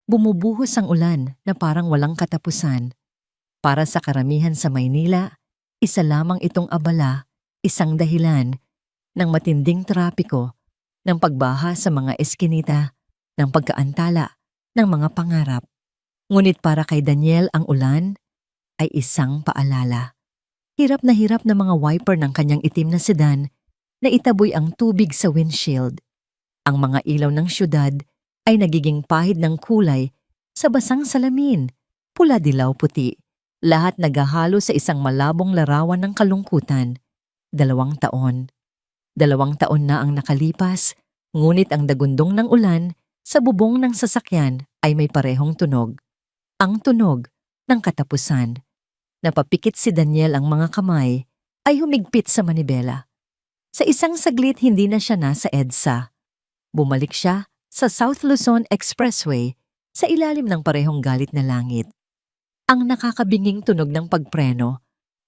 Bumubuhos ang ulan na parang walang katapusan. Para sa karamihan sa Maynila, isa lamang itong abala, isang dahilan ng matinding trapiko, ng pagbaha sa mga eskinita, ng pagkaantala, ng mga pangarap. Ngunit para kay Daniel ang ulan ay isang paalala. Hirap na mga wiper ng kanyang itim na sedan na itaboy ang tubig sa windshield. Ang mga ilaw ng syudad ay nagiging pahid ng kulay sa basang salamin, pula dilaw puti. Lahat naghahalo sa isang malabong larawan ng kalungkutan. 2 taon. 2 taon na ang nakalipas, ngunit ang dagundong ng ulan sa bubong ng sasakyan ay may parehong tunog. Ang tunog ng katapusan. Napapikit si Daniel ang mga kamay ay humigpit sa manibela. Sa isang saglit hindi na siya nasa EDSA. Bumalik siya sa South Luzon Expressway sa ilalim ng parehong galit na langit. Ang nakakabinging tunog ng pagpreno,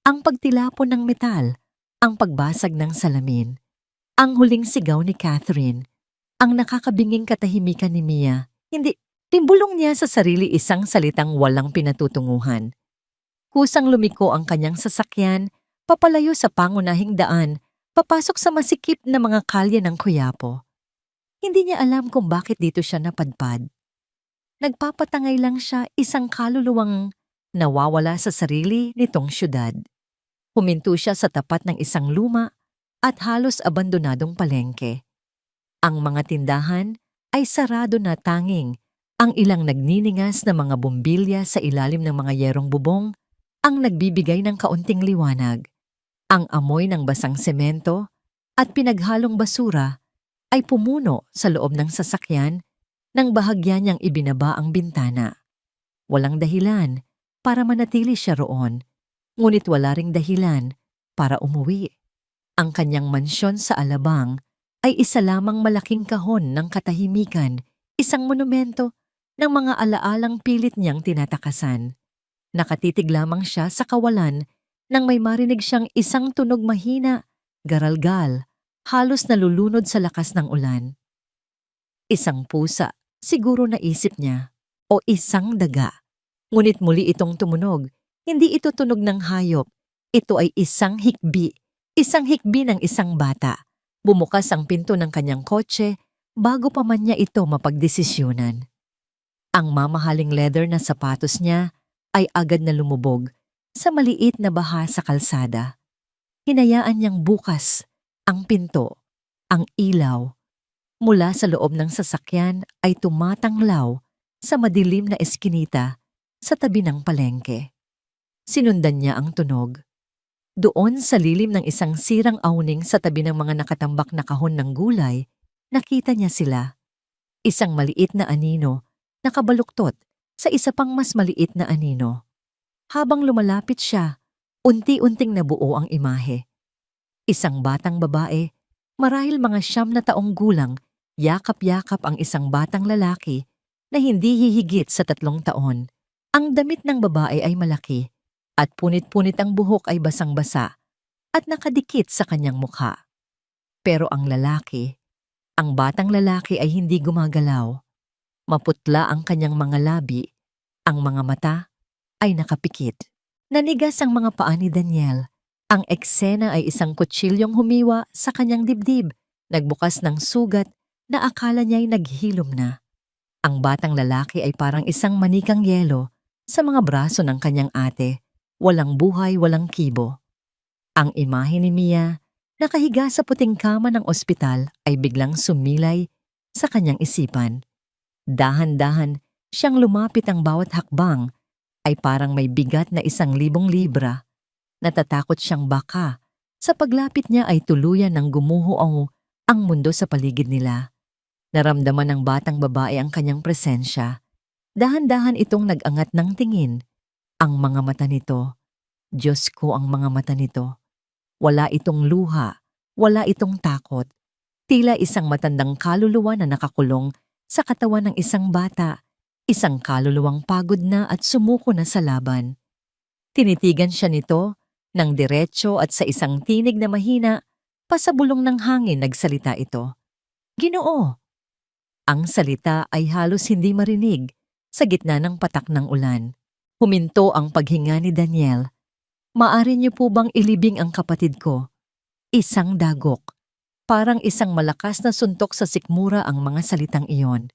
ang pagtilapon ng metal, ang pagbasag ng salamin, ang huling sigaw ni Catherine, ang nakakabinging katahimikan ni Mia. Hindi, timbulong niya sa sarili isang salitang walang pinatutunguhan. Kusang lumiko ang kanyang sasakyan, papalayo sa pangunahing daan, papasok sa masikip na mga kalye ng Quiapo. Hindi niya alam kung bakit dito siya napadpad. Nagpapatangay lang siya, isang kaluluwang nawawala sa sarili nitong syudad. Huminto siya sa tapat ng isang luma at halos abandonadong palengke. Ang mga tindahan ay sarado na, tanging ang ilang nagniningas na mga bumbilya sa ilalim ng mga yerong bubong ang nagbibigay ng kaunting liwanag. Ang amoy ng basang semento at pinaghalong basura ay pumuno sa loob ng sasakyan nang bahagya niyang ibinaba ang bintana. Walang dahilan para manatili siya roon, ngunit wala ring dahilan para umuwi. Ang kanyang mansyon sa Alabang ay isa lamang malaking kahon ng katahimikan, isang monumento ng mga alaalang pilit niyang tinatakasan. Nakatitig lamang siya sa kawalan nang may marinig siyang isang tunog mahina, garalgal, halos nalulunod sa lakas ng ulan. Isang pusa, siguro naisip niya, o isang daga. Ngunit muli itong tumunog. Hindi ito tunog ng hayop. Ito ay isang hikbi ng isang bata. Bumukas ang pinto ng kanyang kotse bago pa man niya ito mapagdesisyunan. Ang mamahaling leather na sapatos niya ay agad na lumubog sa maliit na baha sa kalsada. Hinayaan niyang bukas ang pinto, ang ilaw. Mula sa loob ng sasakyan ay tumatanglaw sa madilim na eskinita sa tabi ng palengke. Sinundan niya ang tunog. Doon sa lilim ng isang sirang awning sa tabi ng mga nakatambak na kahon ng gulay, nakita niya sila. Isang maliit na anino, nakabaluktot sa isa pang mas maliit na anino. Habang lumalapit siya, unti-unting nabuo ang imahe. Isang batang babae, marahil mga 9 gulang, yakap-yakap ang isang batang lalaki na hindi hihigit sa 3 taon. Ang damit ng babae ay malaki at punit-punit ang buhok ay basang-basa at nakadikit sa kanyang mukha. Pero ang batang lalaki ay hindi gumagalaw. Maputla ang kanyang mga labi, ang mga mata ay nakapikit. Nanigas ang mga paa ni Daniel. Ang eksena ay isang kutsilyong humiwa sa kanyang dibdib, nagbukas ng sugat na akala niya'y naghilom na. Ang batang lalaki ay parang isang manikang yelo sa mga braso ng kanyang ate, walang buhay, walang kibo. Ang imahe ni Mia, nakahiga sa puting kama ng ospital, ay biglang sumilay sa kanyang isipan. Dahan-dahan siyang lumapit, ang bawat hakbang ay parang may bigat na 1,000 libra. Natatakot siyang baka sa paglapit niya ay tuluyan ng gumuho ang mundo sa paligid nila. Naramdaman ng batang babae ang kanyang presensya. Dahan-dahan itong nag-angat ng tingin. Ang mga mata nito, Diyos ko, ang mga mata nito. Wala itong luha, wala itong takot. Tila isang matandang kaluluwa na nakakulong sa katawan ng isang bata, isang kaluluwang pagod na at sumuko na sa laban. Tinitigan siya nito ng diretso at sa isang tinig na mahina, pasabulong ng hangin nagsalita ito. Ginoo! Ang salita ay halos hindi marinig Sa gitna ng patak ng ulan, huminto ang paghinga ni Daniel. Maari niyo po bang ilibing ang kapatid ko? Isang dagok. Parang isang malakas na suntok sa sikmura ang mga salitang iyon.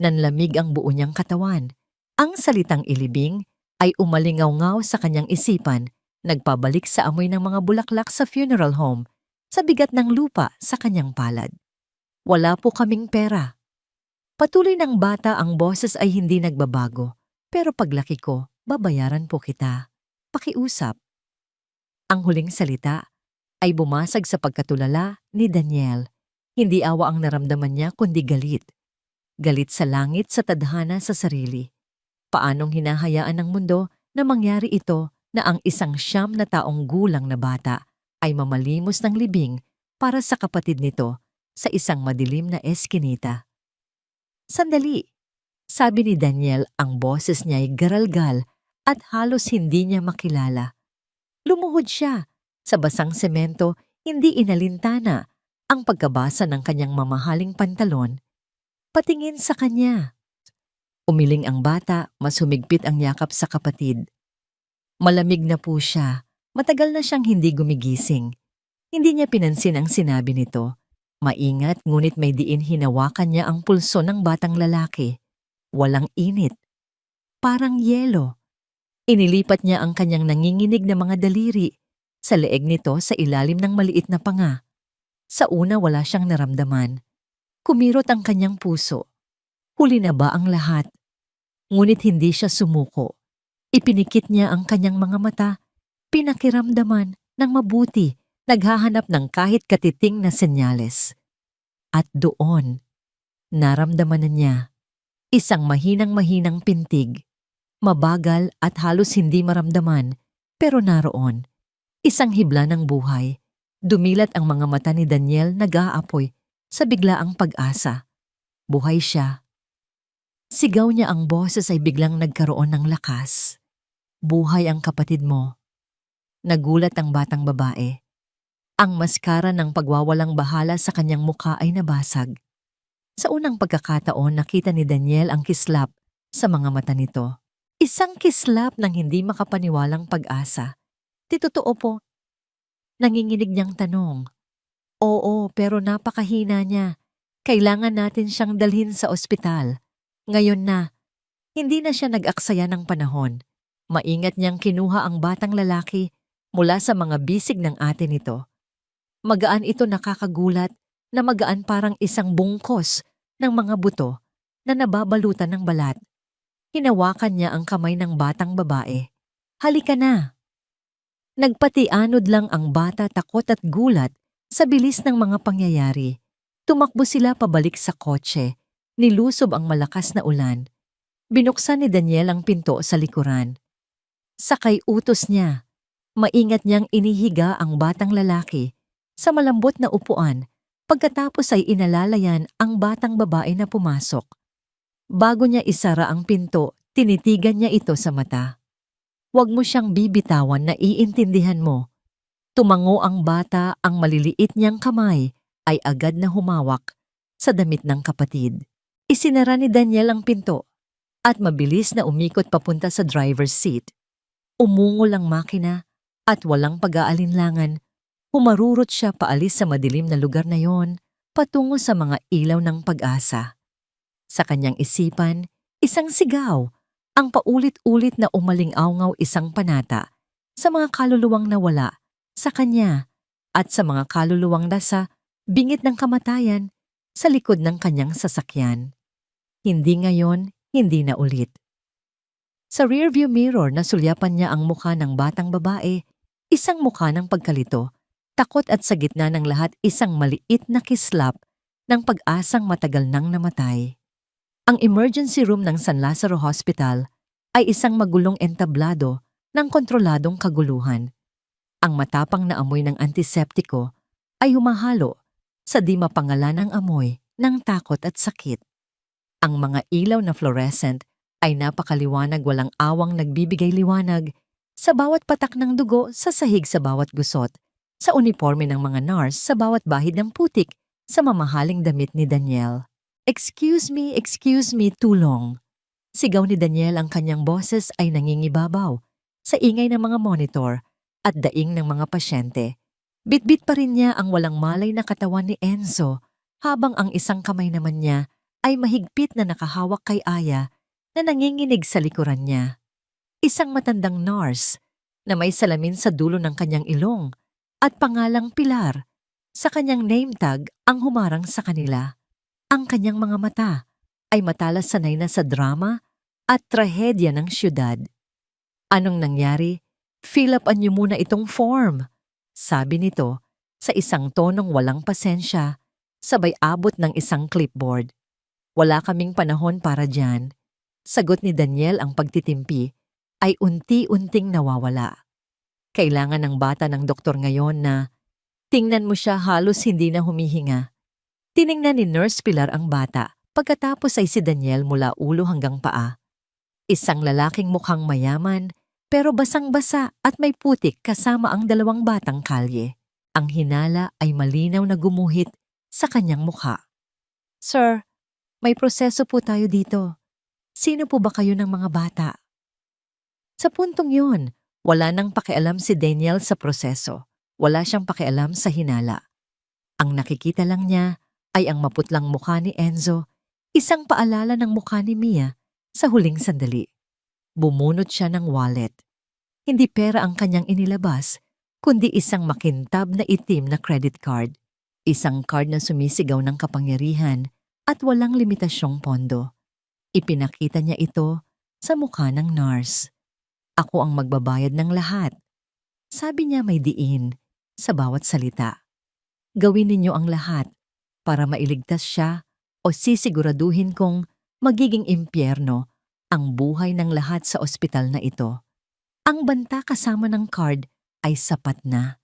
Nanlamig ang buo niyang katawan. Ang salitang ilibing ay umalingaw-ngaw sa kanyang isipan, nagpabalik sa amoy ng mga bulaklak sa funeral home, sa bigat ng lupa sa kanyang palad. Wala po kaming pera. Patuloy ng bata, ang boses ay hindi nagbabago, pero paglaki ko, babayaran po kita. Pakiusap. Ang huling salita ay bumasag sa pagkatulala ni Daniel. Hindi awa ang naramdaman niya kundi galit. Galit sa langit, sa tadhana, sa sarili. Paanong hinahayaan ng mundo na mangyari ito, na ang isang 9 na taong gulang na bata ay mamalimos ng libing para sa kapatid nito sa isang madilim na eskinita. Sandali, sabi ni Daniel, ang boses niya ay garalgal at halos hindi niya makilala. Lumuhod siya. Sa basang semento, hindi inalintana ang pagkabasa ng kanyang mamahaling pantalon. Patingin sa kanya. Umiling ang bata, mas humigpit ang yakap sa kapatid. Malamig na po siya. Matagal na siyang hindi gumigising. Hindi niya pinansin ang sinabi nito. Maingat, ngunit may diin hinawakan niya ang pulso ng batang lalaki. Walang init. Parang yelo. Inilipat niya ang kanyang nanginginig na mga daliri sa leeg nito, sa ilalim ng maliit na panga. Sa una wala siyang naramdaman. Kumirot ang kanyang puso. Huli na ba ang lahat? Ngunit hindi siya sumuko. Ipinikit niya ang kanyang mga mata, pinakiramdaman ng mabuti, naghahanap ng kahit katiting na senyales. At doon, naramdaman na niya isang mahinang-mahinang pintig. Mabagal at halos hindi maramdaman, pero naroon. Isang hibla ng buhay. Dumilat ang mga mata ni Daniel, nag-aapoy sa biglaang pag-asa. Buhay siya. Sigaw niya, ang boses ay biglang nagkaroon ng lakas. Buhay ang kapatid mo. Nagulat ang batang babae. Ang maskara ng pagwawalang bahala sa kanyang mukha ay nabasag. Sa unang pagkakataon, nakita ni Daniel ang kislap sa mga mata nito. Isang kislap ng hindi makapaniwalang pag-asa. Di totoo po? Nanginginig niyang tanong. Oo, pero napakahina niya. Kailangan natin siyang dalhin sa ospital. Ngayon na. Hindi na siya nag-aksaya ng panahon. Maingat niyang kinuha ang batang lalaki mula sa mga bisig ng ate nito. Magaan ito, nakakagulat, na magaan parang isang bungkos ng mga buto na nababalutan ng balat. Hinawakan niya ang kamay ng batang babae. Halika na. Nagpatianod lang ang bata, takot at gulat sa bilis ng mga pangyayari. Tumakbo sila pabalik sa kotse. Nilusob ang malakas na ulan. Binuksan ni Daniel ang pinto sa likuran. Sakay utos niya. Maingat niyang inihiga ang batang lalaki sa malambot na upuan, pagkatapos ay inalalayan ang batang babae na pumasok. Bago niya isara ang pinto, tinitigan niya ito sa mata. Huwag mo siyang bibitawan, na iintindihan mo. Tumango ang bata, ang maliliit niyang kamay ay agad na humawak sa damit ng kapatid. Isinara ni Daniel ang pinto at mabilis na umikot papunta sa driver's seat. Umungol ang makina at walang pag-aalinlangan, humarurot siya paalis sa madilim na lugar na yon, patungo sa mga ilaw ng pag-asa. Sa kanyang isipan, isang sigaw, ang paulit-ulit na umaling-awngaw, isang panata sa mga kaluluwang nawala sa kanya at sa mga kaluluwang nasa bingit ng kamatayan sa likod ng kanyang sasakyan. Hindi ngayon, hindi na ulit. Sa rearview mirror, nasulyapan niya ang mukha ng batang babae, isang mukha ng pagkalito, takot at sa gitna ng lahat isang maliit na kislap ng pag-asang matagal nang namatay. Ang emergency room ng San Lazaro Hospital ay isang magulong entablado ng kontroladong kaguluhan. Ang matapang na amoy ng antiseptiko ay humahalo sa di mapangalanang amoy ng takot at sakit. Ang mga ilaw na fluorescent ay napakaliwanag, walang awang nagbibigay liwanag sa bawat patak ng dugo, sa sahig sa bawat gusot, sa uniforme ng mga nurse, sa bawat bahid ng putik, sa mamahaling damit ni Daniel. Excuse me, too long. Sigaw ni Daniel, ang kanyang boses ay nangingibabaw sa ingay ng mga monitor at daing ng mga pasyente. Bitbit pa rin niya ang walang malay na katawan ni Enzo habang ang isang kamay naman niya ay mahigpit na nakahawak kay Aya na nanginginig sa likuran niya. Isang matandang nurse na may salamin sa dulo ng kanyang ilong at pangalang Pilar sa kanyang name tag ang humarang sa kanila. Ang kanyang mga mata ay matalas sanay na sa drama at trahedya ng siyudad. Anong nangyari? Fill upan niyo muna itong form, sabi nito sa isang tonong walang pasensya, sabay abot ng isang clipboard. Wala kaming panahon para dyan. Sagot ni Daniel, ang pagtitimpi ay unti-unting nawawala. Kailangan ng bata ng doktor ngayon na tingnan mo siya, halos hindi na humihinga. Tiningnan ni Nurse Pilar ang bata, pagkatapos ay si Daniel mula ulo hanggang paa. Isang lalaking mukhang mayaman pero basang-basa at may putik kasama ang dalawang batang kalye. Ang hinala ay malinaw na gumuhit sa kanyang mukha. Sir, may proseso po tayo dito. Sino po ba kayo ng mga bata? Sa puntong yun, wala nang pakialam si Daniel sa proseso. Wala siyang pakialam sa hinala. Ang nakikita lang niya ay ang maputlang mukha ni Enzo, isang paalala ng mukha ni Mia sa huling sandali. Bumunot siya ng wallet. Hindi pera ang kanyang inilabas, kundi isang makintab na itim na credit card. Isang card na sumisigaw ng kapangyarihan at walang limitasyong pondo. Ipinakita niya ito sa mukha ng nurse. Ako ang magbabayad ng lahat. Sabi niya may diin sa bawat salita. Gawin ninyo ang lahat para mailigtas siya o sisiguraduhin kong magiging impyerno ang buhay ng lahat sa ospital na ito. Ang banta kasama ng card ay sapat na.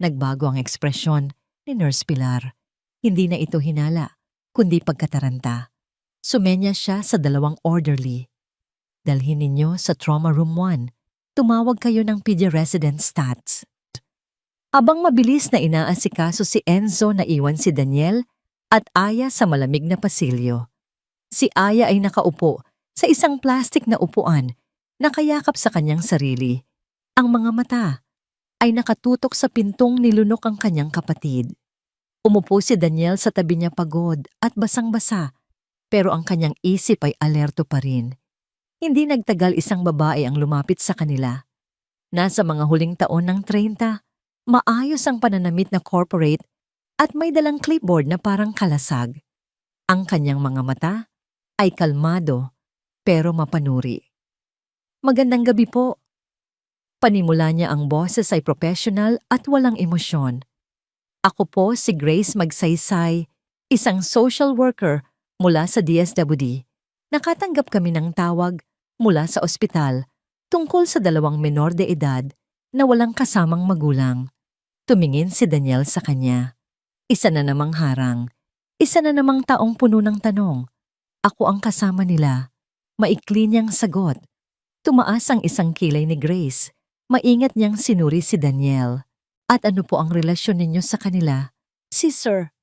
Nagbago ang ekspresyon ni Nurse Pilar. Hindi na ito hinala, kundi pagkataranta. Sumenya siya sa dalawang orderly. Dalhin ninyo sa Trauma Room 1. Tumawag kayo ng PG Resident Stats. Habang mabilis na inaasikaso si Enzo, naiwan si Daniel at Aya sa malamig na pasilyo. Si Aya ay nakaupo sa isang plastik na upuan, nakayakap sa kanyang sarili. Ang mga mata ay nakatutok sa pintong nilunok ang kanyang kapatid. Umupo si Daniel sa tabi niya, pagod at basang-basa, pero ang kanyang isip ay alerto pa rin. Hindi nagtagal, isang babae ang lumapit sa kanila. Nasa mga huling taon ng 30, maayos ang pananamit na corporate at may dalang clipboard na parang kalasag. Ang kanyang mga mata ay kalmado pero mapanuri. Magandang gabi po. Panimula niya, ang boses ay professional at walang emosyon. Ako po si Grace Magsaysay, isang social worker mula sa DSWD. Nakatanggap kami ng tawag mula sa ospital tungkol sa 2 menor de edad na walang kasamang magulang. Tumingin si Daniel sa kanya. Isa na namang harang. Isa na namang taong puno ng tanong. Ako ang kasama nila. Maikli niyang sagot. Tumaas ang isang kilay ni Grace. Maingat niyang sinuri si Daniel. At ano po ang relasyon ninyo sa kanila? Si Sir.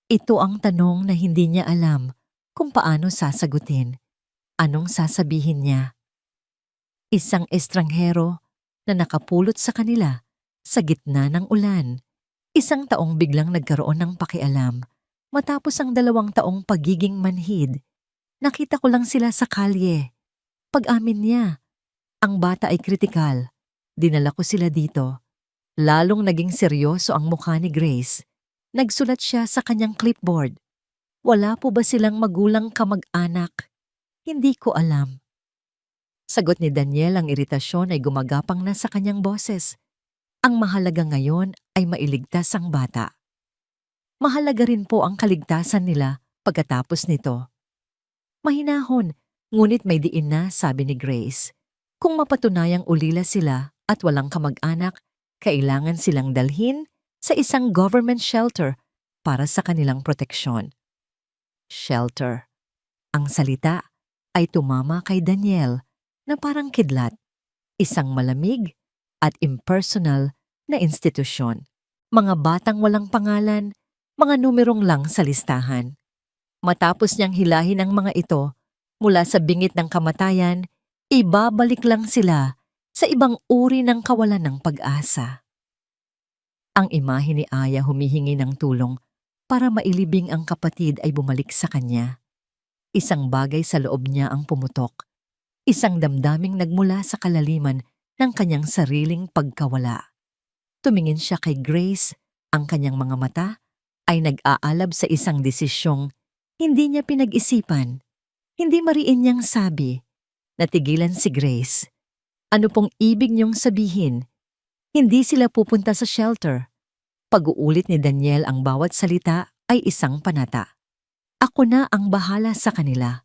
Ito ang tanong na hindi niya alam kung paano sasagutin. Anong sasabihin niya? Isang estranghero na nakapulot sa kanila sa gitna ng ulan. Isang taong biglang nagkaroon ng pakialam matapos ang 2 taong pagiging manhid. Nakita ko lang sila sa kalye. Pag-amin niya, ang bata ay kritikal. Dinala ko sila dito. Lalong naging seryoso ang mukha ni Grace. Nagsulat siya sa kanyang clipboard. Wala po ba silang magulang kamag-anak? Hindi ko alam. Sagot ni Daniel, ang iritasyon ay gumagapang na sa kanyang boses. Ang mahalaga ngayon ay mailigtas ang bata. Mahalaga rin po ang kaligtasan nila pagkatapos nito. Mahinahon, ngunit may diin na, sabi ni Grace. Kung mapatunayang ulila sila at walang kamag-anak, kailangan silang dalhin sa isang government shelter para sa kanilang proteksyon. Shelter. Ang salita ay tumama kay Daniel na parang kidlat. Isang malamig at impersonal na institusyon. Mga batang walang pangalan, mga numerong lang sa listahan. Matapos niyang hilahin ang mga ito, Mula sa bingit ng kamatayan, ibabalik lang sila sa ibang uri ng kawalan ng pag-asa. Ang imahe ni Aya humihingi ng tulong para mailibing ang kapatid ay bumalik sa kanya. Isang bagay sa loob niya ang pumutok. Isang damdaming nagmula sa kalaliman ng kanyang sariling pagkawala. Tumingin siya kay Grace, ang kanyang mga mata ay nag-aalab sa isang desisyong hindi niya pinag-isipan. Hindi mariin niyang sabi. Natigilan si Grace. Ano pong ibig niyong sabihin? Hindi sila pupunta sa shelter. Pag-uulit ni Daniel ang bawat salita ay isang panata. Ako na ang bahala sa kanila.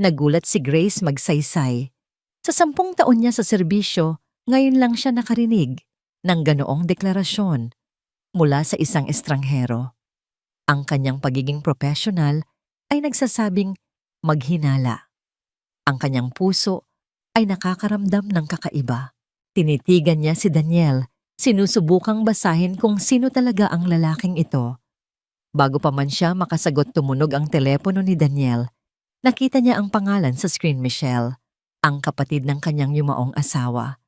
Nagulat si Grace magsaysay. Sa 10 taon niya sa serbisyo, ngayon lang siya nakarinig ng ganoong deklarasyon mula sa isang estranghero. Ang kanyang pagiging profesional ay nagsasabing maghinala. Ang kanyang puso ay nakakaramdam ng kakaiba. Tinitigan niya si Daniel, sinusubukang basahin kung sino talaga ang lalaking ito. Bago pa man siya makasagot, tumunog ang telepono ni Daniel. Nakita niya ang pangalan sa screen, Michelle, ang kapatid ng kanyang yumaong asawa.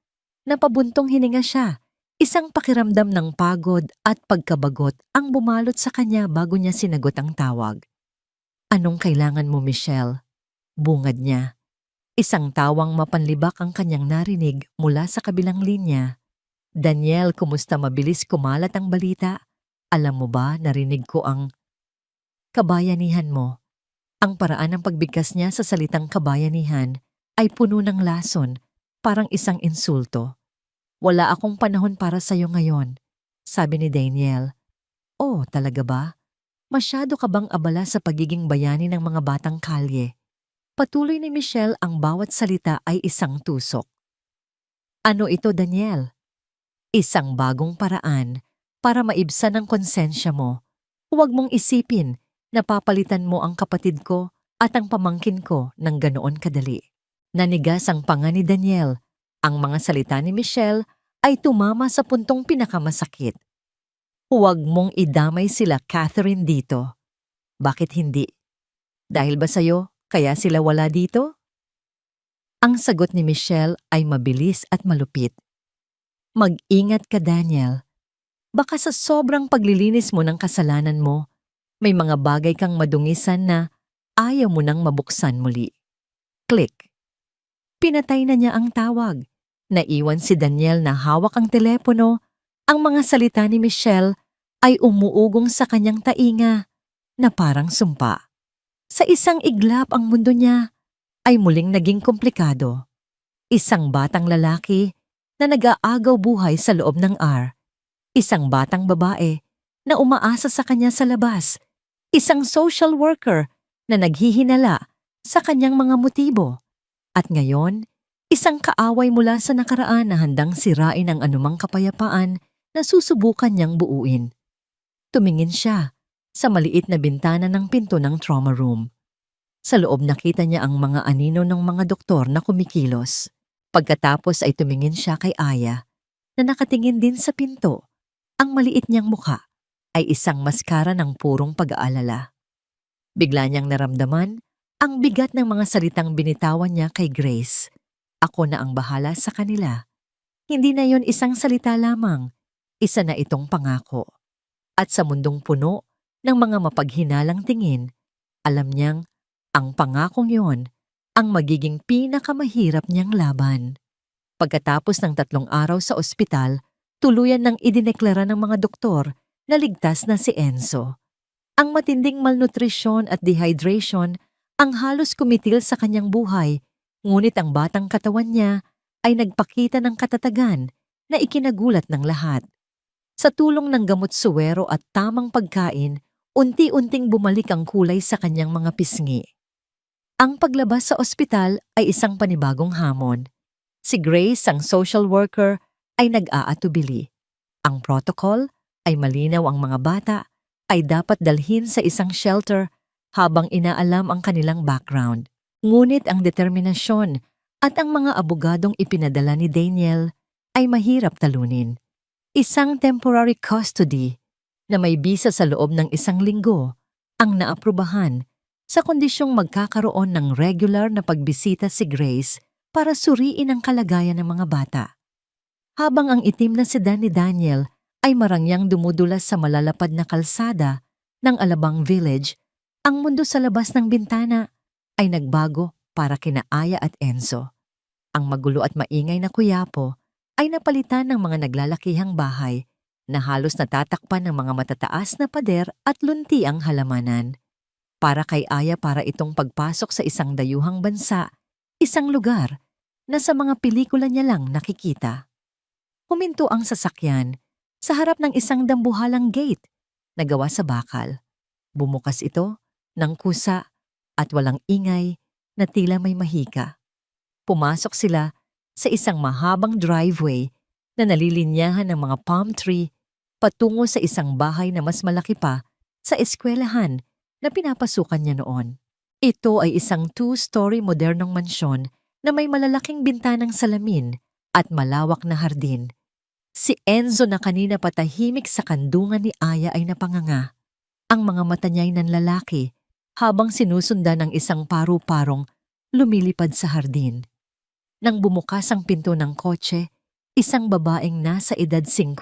Napabuntong hininga siya. Isang pakiramdam ng pagod at pagkabagot ang bumalot sa kanya bago niya sinagot ang tawag. Anong kailangan mo, Michelle? Bungad niya. Isang tawang mapanlibak ang kanyang narinig mula sa kabilang linya. Daniel, kumusta? Mabilis kumalat ang balita. Alam mo ba, narinig ko ang kabayanihan mo. Ang paraan ng pagbigkas niya sa salitang kabayanihan ay puno ng lason, parang isang insulto. Wala akong panahon para sa'yo ngayon, sabi ni Daniel. Oh, talaga ba? Masyado ka bang abala sa pagiging bayani ng mga batang kalye? Patuloy ni Michelle, ang bawat salita ay isang tusok. Ano ito, Daniel? Isang bagong paraan para maibsan ang konsensya mo. Huwag mong isipin na papalitan mo ang kapatid ko at ang pamangkin ko ng ganoon kadali. Nanigas ang panga ni Daniel. Ang mga salita ni Michelle ay tumama sa puntong pinakamasakit. Huwag mong idamay sila, Catherine, dito. Bakit hindi? Dahil ba sa'yo kaya sila wala dito? Ang sagot ni Michelle ay mabilis at malupit. Mag-ingat ka, Daniel. Baka sa sobrang paglilinis mo ng kasalanan mo, may mga bagay kang madungisan na ayaw mo nang mabuksan muli. Click. Pinatay na niya ang tawag. Naiwan si Daniel na hawak ang telepono. Ang mga salita ni Michelle ay umuugong sa kanyang tainga na parang sumpa. Sa isang iglap, ang mundo niya ay muling naging komplikado. Isang batang lalaki na nag-aagaw buhay sa loob ng R. Isang batang babae na umaasa sa kanya sa labas. Isang social worker na naghihinala sa kanyang mga motibo. At ngayon, isang kaaway mula sa nakaraan na handang sirain ang anumang kapayapaan na susubukan niyang buuin. Tumingin siya sa maliit na bintana ng pinto ng trauma room. Sa loob nakita niya ang mga anino ng mga doktor na kumikilos. Pagkatapos ay tumingin siya kay Aya na nakatingin din sa pinto. Ang maliit niyang mukha ay isang maskara ng purong pag-aalala. Bigla niyang naramdaman ang bigat ng mga salitang binitawan niya kay Grace. Ako na ang bahala sa kanila. Hindi na yon isang salita lamang, isa na itong pangako. At sa mundong puno ng mga mapaghinalang tingin, alam niyang ang pangakong yon ang magiging pinakamahirap niyang laban. Pagkatapos ng 3 araw sa ospital, tuluyan nang idineklara ng mga doktor na ligtas na si Enzo. Ang matinding malnutrisyon at dehydration ang halos kumitil sa kanyang buhay, ngunit ang batang katawan niya ay nagpakita ng katatagan na ikinagulat ng lahat. Sa tulong ng gamot suwero at tamang pagkain, unti-unting bumalik ang kulay sa kanyang mga pisngi. Ang paglabas sa ospital ay isang panibagong hamon. Si Grace, ang social worker, ay nag-aatubili. Ang protocol ay malinaw, ang mga bata ay dapat dalhin sa isang shelter habang inaalam ang kanilang background. Ngunit ang determinasyon at ang mga abogadong ipinadala ni Daniel ay mahirap talunin. Isang temporary custody na may bisa sa loob ng 1 linggo ang naaprubahan sa kondisyong magkakaroon ng regular na pagbisita si Grace para suriin ang kalagayan ng mga bata. Habang ang itim na sedan ni Daniel ay marangyang dumudulas sa malalapad na kalsada ng Alabang Village, ang mundo sa labas ng bintana ay nagbago para kina Aya at Enzo. Ang magulo at maingay na Quiapo ay napalitan ng mga naglalakihang bahay na halos natatakpan ng mga matataas na pader at luntiang halamanan. Para kay Aya, para itong pagpasok sa isang dayuhang bansa, isang lugar na sa mga pelikula niya lang nakikita. Huminto ang sasakyan sa harap ng isang dambuhalang gate na gawa sa bakal. Bumukas ito ng kusa at walang ingay na tila may mahika. Pumasok sila sa isang mahabang driveway na nalilinyahan ng mga palm tree patungo sa isang bahay na mas malaki pa sa eskwelahan na pinapasukan niya noon. Ito ay isang 2-story modernong mansyon na may malalaking bintanang salamin at malawak na hardin. Si Enzo na kanina patahimik sa kandungan ni Aya ay napanganga. Ang mga mata niya'y nanlalaki habang sinusundan ng isang paru-parong lumilipad sa hardin. Nang bumukas ang pinto ng kotse, isang babaeng nasa edad 50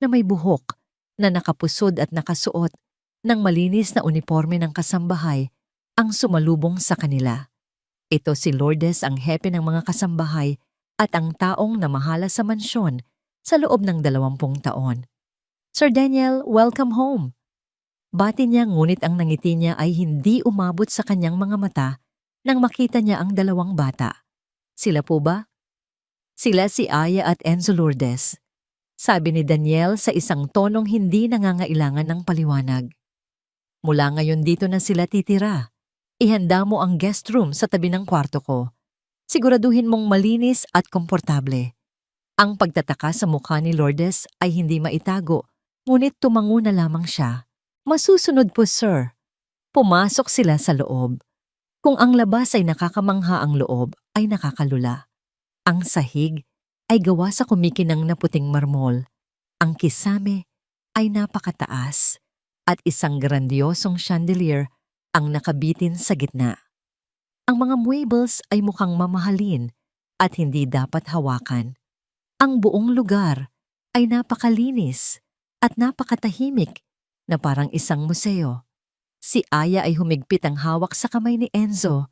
na may buhok na nakapusod at nakasuot ng malinis na uniforme ng kasambahay ang sumalubong sa kanila. Ito si Lourdes, ang hepe ng mga kasambahay at ang taong namahala sa mansyon sa loob ng 20 taon. "Sir Daniel, welcome home." Bati niya, ngunit ang nangiti niya ay hindi umabot sa kanyang mga mata nang makita niya ang 2 bata. "Sila po ba?" "Sila si Aya at Enzo Lourdes," sabi ni Daniel sa isang tonong hindi nangangailangan ng paliwanag. "Mula ngayon dito na sila titira. Ihanda mo ang guest room sa tabi ng kwarto ko. Siguraduhin mong malinis at komportable." Ang pagtataka sa mukha ni Lourdes ay hindi maitago, ngunit tumango na lamang siya. "Masusunod po, sir." Pumasok sila sa loob. Kung ang labas ay nakakamangha, ang loob ay nakakalula. Ang sahig ay gawa sa kumikinang na puting marmol. Ang kisame ay napakataas at isang grandiosong chandelier ang nakabitin sa gitna. Ang mga muebles ay mukhang mamahalin at hindi dapat hawakan. Ang buong lugar ay napakalinis at napakatahimik na parang isang museo. Si Aya ay humigpit ang hawak sa kamay ni Enzo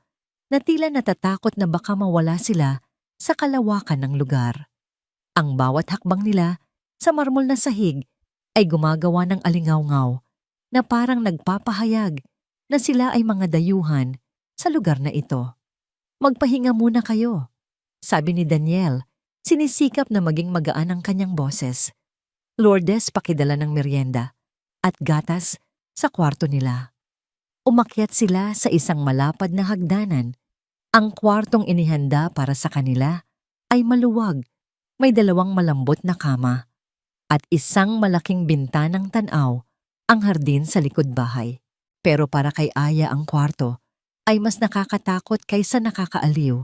na tila natatakot na baka mawala sila sa kalawakan ng lugar. Ang bawat hakbang nila sa marmol na sahig ay gumagawa ng alingawngaw na parang nagpapahayag na sila ay mga dayuhan sa lugar na ito. "Magpahinga muna kayo," sabi ni Daniel. Sinisikap na maging magaan ang kanyang boses. "Lourdes, pakidala ng merienda at gatas sa kwarto nila." Umakyat sila sa isang malapad na hagdanan. Ang kwartong inihanda para sa kanila ay maluwag, may 2 malambot na kama, at isang malaking bintanang tanaw ang hardin sa likod bahay. Pero para kay Aya, ang kwarto ay mas nakakatakot kaysa nakakaaliw.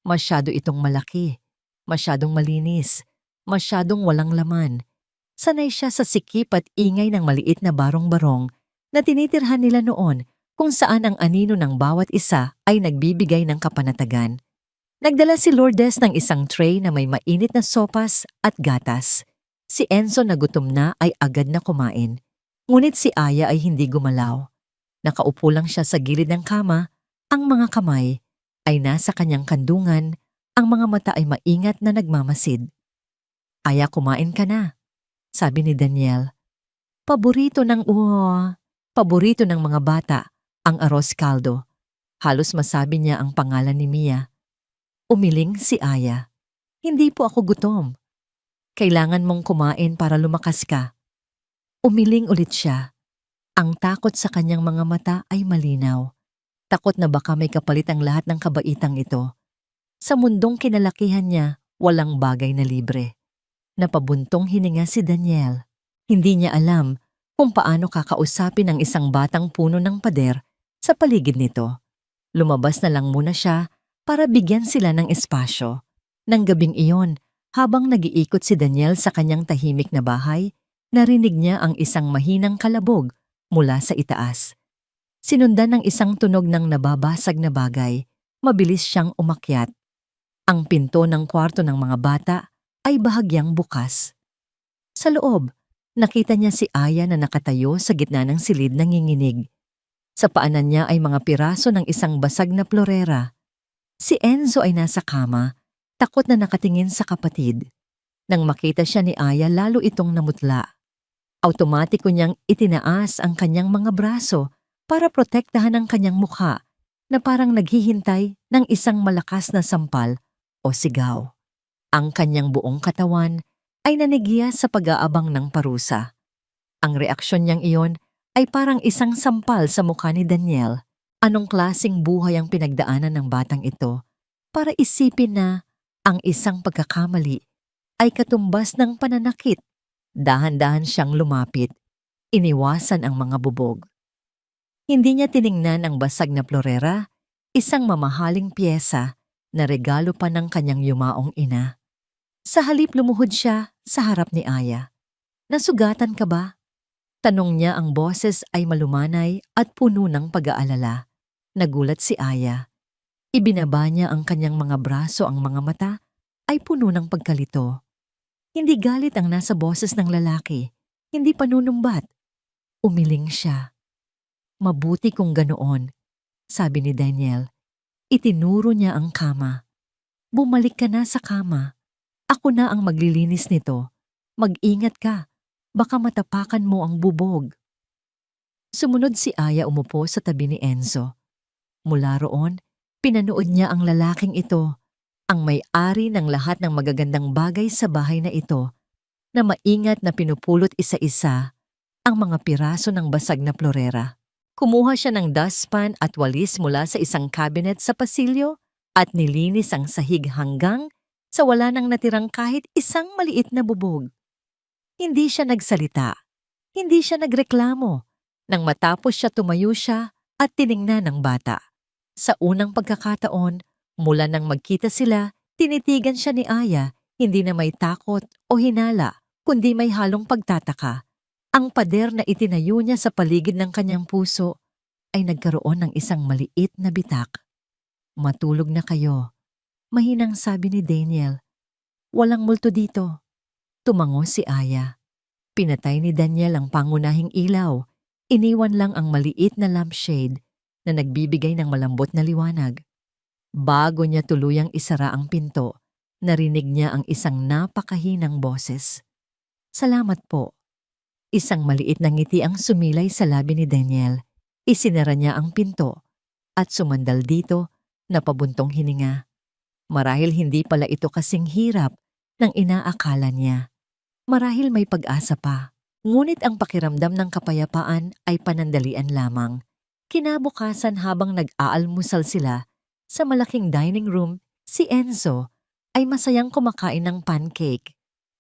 Masyado itong malaki, masyadong malinis, masyadong walang laman. Sanay siya sa sikip at ingay ng maliit na barong-barong na tinitirhan nila noon, kung saan ang anino ng bawat isa ay nagbibigay ng kapanatagan. Nagdala si Lourdes ng isang tray na may mainit na sopas at gatas. Si Enzo na gutom na ay agad na kumain. Ngunit si Aya ay hindi gumalaw. Nakaupo lang siya sa gilid ng kama, ang mga kamay ay nasa kanyang kandungan, ang mga mata ay maingat na nagmamasid. "Aya, kumain ka na," sabi ni Daniel. Paborito ng mga bata ang arroz caldo. Halos masabi niya ang pangalan ni Mia. Umiling si Aya. "Hindi po ako gutom. Kailangan mong kumain para lumakas ka." Umiling ulit siya. Ang takot sa kanyang mga mata ay malinaw. Takot na baka may kapalit ang lahat ng kabaitang ito. Sa mundong kinalakihan niya, walang bagay na libre. Napabuntong hininga si Daniel. Hindi niya alam kung paano kakausapin ang isang batang puno ng pader sa paligid nito. Lumabas na lang muna siya para bigyan sila ng espasyo. Nang gabing iyon, habang nag-iikot si Daniel sa kanyang tahimik na bahay, narinig niya ang isang mahinang kalabog mula sa itaas. Sinundan ng isang tunog ng nababasag na bagay, mabilis siyang umakyat. Ang pinto ng kwarto ng mga bata ay bahagyang bukas. Sa loob, nakita niya si Aya na nakatayo sa gitna ng silid nanginginig. Sa paanan niya ay mga piraso ng isang basag na florera. Si Enzo ay nasa kama, takot na nakatingin sa kapatid. Nang makita siya ni Aya, lalo itong namutla. Automatiko niyang itinaas ang kanyang mga braso para protektahan ang kanyang mukha na parang naghihintay ng isang malakas na sampal o sigaw. Ang kanyang buong katawan ay nanigya sa pag-aabang ng parusa. Ang reaksyon niyang iyon ay parang isang sampal sa mukha ni Daniel. Anong klaseng buhay ang pinagdaanan ng batang ito para isipin na ang isang pagkakamali ay katumbas ng pananakit? Dahan-dahan siyang lumapit. Iniwasan ang mga bubog. Hindi niya tiningnan ang basag na florera, isang mamahaling piyesa na regalo pa ng kanyang yumaong ina. Sa halip lumuhod siya sa harap ni Aya. "Nasugatan ka ba?" Tanong niya, ang boses ay malumanay at puno ng pag-aalala. Nagulat si Aya. Ibinaba niya ang kanyang mga braso, ang mga mata ay puno ng pagkalito. Hindi galit ang nasa boses ng lalaki, hindi panunumbat. Umiling siya. "Mabuti kung ganoon," sabi ni Daniel. Itinuro niya ang kama. "Bumalik ka na sa kama. Ako na ang maglilinis nito. Mag-ingat ka. Baka matapakan mo ang bubog." Sumunod si Aya, umupo sa tabi ni Enzo. Mula roon, pinanood niya ang lalaking ito, ang may-ari ng lahat ng magagandang bagay sa bahay na ito, na maingat na pinupulot isa-isa ang mga piraso ng basag na florera. Kumuha siya ng dustpan at walis mula sa isang cabinet sa pasilyo at nilinis ang sahig hanggang sa wala nang natirang kahit isang maliit na bubog. Hindi siya nagsalita. Hindi siya nagreklamo. Nang matapos siya, tumayo siya at tiningnan ng bata. Sa unang pagkakataon, mula nang magkita sila, tinitigan siya ni Aya, hindi na may takot o hinala, kundi may halong pagtataka. Ang pader na itinayo niya sa paligid ng kanyang puso ay nagkaroon ng isang maliit na bitak. "Matulog na kayo," mahinang sabi ni Daniel. "Walang multo dito." Tumango si Aya. Pinatay ni Daniel ang pangunahing ilaw. Iniwan lang ang maliit na lampshade na nagbibigay ng malambot na liwanag. Bago niya tuluyang isara ang pinto, narinig niya ang isang napakahinang boses. "Salamat po." Isang maliit na ngiti ang sumilay sa labi ni Daniel. Isinara niya ang pinto at sumandal dito na pabuntong hininga. Marahil hindi pala ito kasing hirap ng inaakala niya. Marahil may pag-asa pa. Ngunit ang pakiramdam ng kapayapaan ay panandalian lamang. Kinabukasan, habang nag-aalmusal sila sa malaking dining room, si Enzo ay masayang kumakain ng pancake,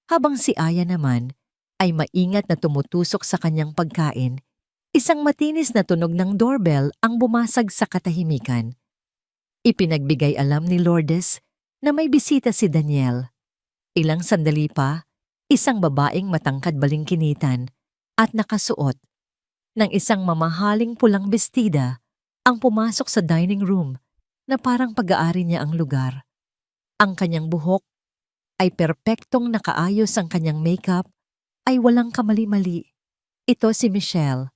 habang si Aya naman ay maingat na tumutusok sa kanyang pagkain. Isang matinis na tunog ng doorbell ang bumasag sa katahimikan. Ipinagbigay alam ni Lourdes na may bisita si Daniel. Ilang sandali pa, isang babaeng matangkad balingkinitan at nakasuot ng isang mamahaling pulang bestida ang pumasok sa dining room na parang pag-aari niya ang lugar. Ang kanyang buhok ay perpektong nakaayos, ang kanyang makeup ay walang kamali-mali. Ito si Michelle.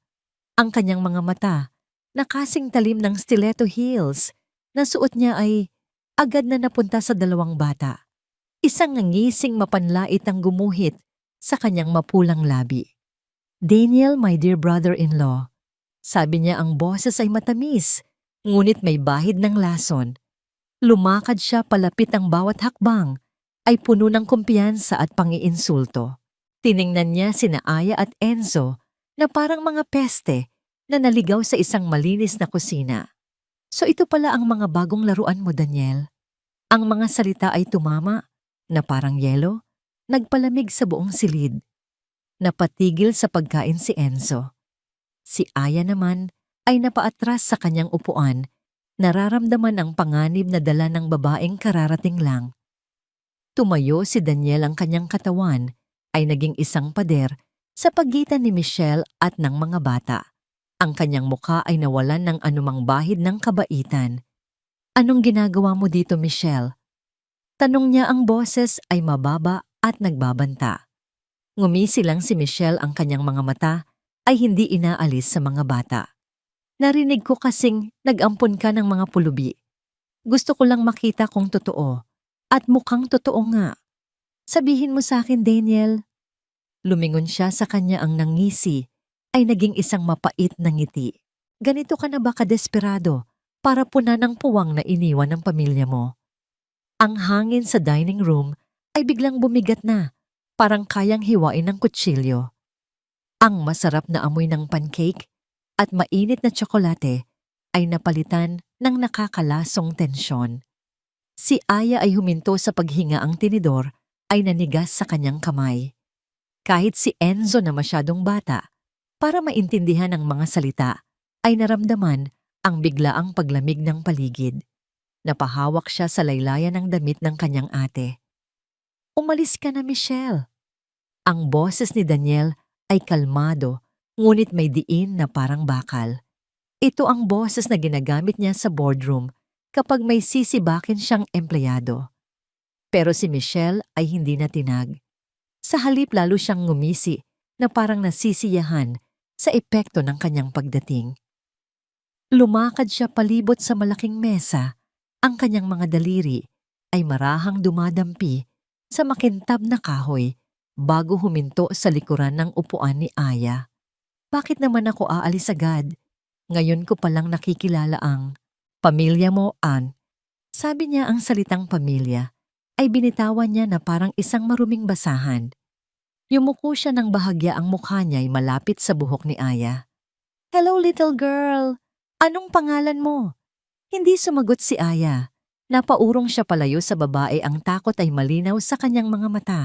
Ang kanyang mga mata na kasing talim ng stiletto heels na suot niya ay agad na napunta sa dalawang bata. Isang ngising mapanlait ang gumuhit sa kanyang mapulang labi. "Daniel, my dear brother-in-law," sabi niya, ang boses ay matamis, ngunit may bahid ng lason. Lumakad siya palapit, ang bawat hakbang ay puno ng kumpiyansa at pangiinsulto. Tiningnan niya sina Aya at Enzo na parang mga peste na naligaw sa isang malinis na kusina. "So ito pala ang mga bagong laruan mo, Daniel." Ang mga salita ay tumama na parang yelo, nagpalamig sa buong silid. Napatigil sa pagkain si Enzo. Si Aya naman ay napaatras sa kanyang upuan, nararamdaman ang panganib na dala ng babaeng kararating lang. Tumayo si Daniel, ang kanyang katawan ay naging isang pader sa pagitan ni Michelle at ng mga bata. Ang kanyang mukha ay nawalan ng anumang bahid ng kabaitan. "Anong ginagawa mo dito, Michelle?" Tanong niya, ang boses ay mababa at nagbabanta. Ngumisi lang si Michelle, ang kanyang mga mata ay hindi inaalis sa mga bata. "Narinig ko kasing nag-ampon ka ng mga pulubi. Gusto ko lang makita kung totoo. At mukhang totoo nga. Sabihin mo sa akin, Daniel." Lumingon siya sa kanya, ang nangisi ay naging isang mapait na ngiti. "Ganito ka na ba kadesperado para punan ng puwang na iniwan ng pamilya mo?" Ang hangin sa dining room ay biglang bumigat na, parang kayang hiwain ng kutsilyo. Ang masarap na amoy ng pancake at mainit na tsokolate ay napalitan ng nakakalasong tensyon. Si Aya ay huminto sa paghinga, ang tinidor ay nanigas sa kanyang kamay. Kahit si Enzo na masyadong bata para maintindihan ang mga salita, ay naramdaman ang biglaang paglamig ng paligid. Napahawak siya sa laylayan ng damit ng kanyang ate. "Umalis ka na, Michelle." Ang boses ni Daniel ay kalmado, ngunit may diin na parang bakal. Ito ang boses na ginagamit niya sa boardroom kapag may sisibakin siyang empleyado. Pero si Michelle ay hindi na tinag. Sa halip, lalo siyang ngumisi na parang nasisiyahan sa epekto ng kanyang pagdating. Lumakad siya palibot sa malaking mesa. Ang kanyang mga daliri ay marahang dumadampi sa makintab na kahoy bago huminto sa likuran ng upuan ni Aya. "Bakit naman ako aalis agad? Ngayon ko palang nakikilala ang pamilya mo, Ann." Sabi niya, ang salitang pamilya ay binitawan niya na parang isang maruming basahan. Yumuko siya ng bahagya, ang mukha niya ay malapit sa buhok ni Aya. "Hello, little girl. Anong pangalan mo?" Hindi sumagot si Aya. Napaurong siya palayo sa babae, ang takot ay malinaw sa kanyang mga mata.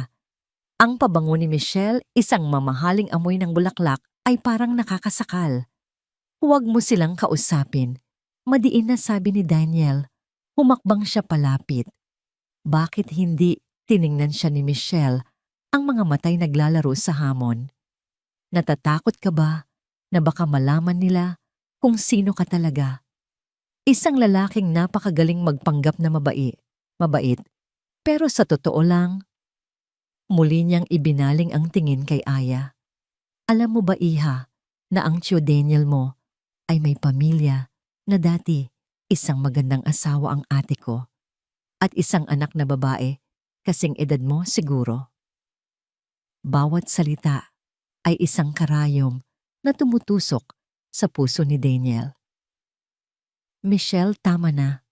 Ang pabango ni Michelle, isang mamahaling amoy ng bulaklak, ay parang nakakasakal. "Huwag mo silang kausapin," madiin na sabi ni Daniel. Humakbang siya palapit. "Bakit hindi?" Tiningnan siya ni Michelle, ang mga matay naglalaro sa hamon. "Natatakot ka ba na baka malaman nila kung sino ka talaga?" Isang lalaking napakagaling magpanggap na mabait. Pero sa totoo lang, muli niyang ibinaling ang tingin kay Aya. "Alam mo ba, Iha, na ang tiyo Daniel mo ay may pamilya, na dati isang magandang asawa ang ate ko at isang anak na babae, kasing edad mo siguro?" Bawat salita ay isang karayom na tumutusok sa puso ni Daniel. "Michelle, tama na."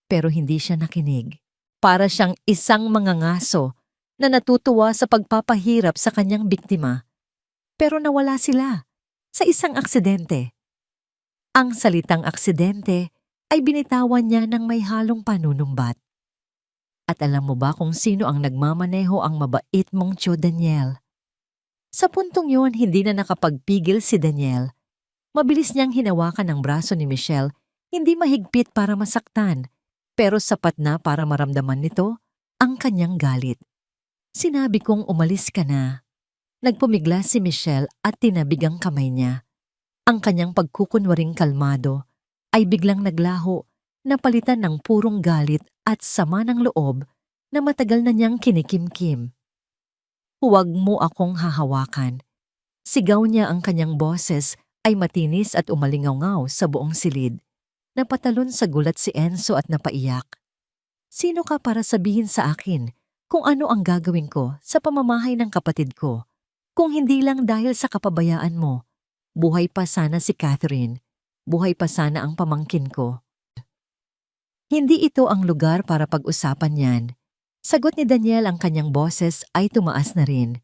Pero hindi siya nakinig. Para siyang isang mangangaso na natutuwa sa pagpapahirap sa kanyang biktima. Pero nawala sila sa isang aksidente. Ang salitang aksidente ay binitawan niya ng may halong panunumbat. "At alam mo ba kung sino ang nagmamaneho? Ang mabait mong tiyo Daniel." Sa puntong yun, hindi na nakapagpigil si Daniel. Mabilis niyang hinawakan ang braso ni Michelle, hindi mahigpit para masaktan, pero sapat na para maramdaman nito ang kanyang galit. "Sinabi kong umalis ka na." Nagpumigla si Michelle at tinabig ang kamay niya. Ang kanyang pagkukunwaring kalmado ay biglang naglaho, napalitan ng purong galit at sama ng loob na matagal na niyang kinikimkim. "Huwag mo akong hahawakan." Sigaw niya, ang kanyang boses ay matinis at umalingaw sa buong silid. Napatalon sa gulat si Enzo at napaiyak. "Sino ka para sabihin sa akin kung ano ang gagawin ko sa pamamahay ng kapatid ko? Kung hindi lang dahil sa kapabayaan mo, buhay pa sana si Catherine, buhay pa sana ang pamangkin ko." "Hindi ito ang lugar para pag-usapan yan." Sagot ni Daniel, ang kanyang boses ay tumaas na rin.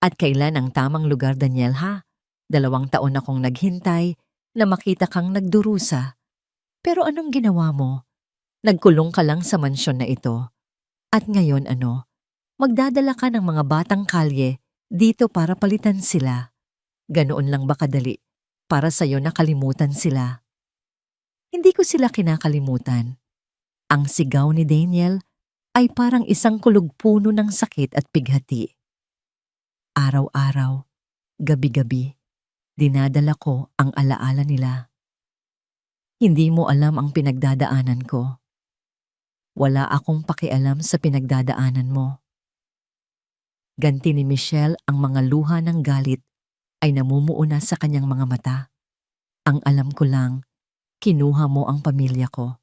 "At kailan ang tamang lugar, Daniel, ha? 2 taon akong naghintay na makita kang nagdurusa. Pero anong ginawa mo? Nagkulong ka lang sa mansyon na ito. At ngayon ano? Magdadala ka ng mga batang kalye dito para palitan sila. Ganoon lang ba kadali para sa'yo nakalimutan sila?" "Hindi ko sila kinakalimutan." Ang sigaw ni Daniel ay parang isang kulog-puno ng sakit at bighati. Araw-araw, gabi-gabi, Dinadala ko ang alaala nila. Hindi mo alam ang pinagdadaanan ko. Wala akong pakialam sa pinagdadaanan mo. Ganti ni Michelle, ang mga luha ng galit ay namumuo na sa kanyang mga mata. Ang alam ko lang, kinuha mo ang pamilya ko.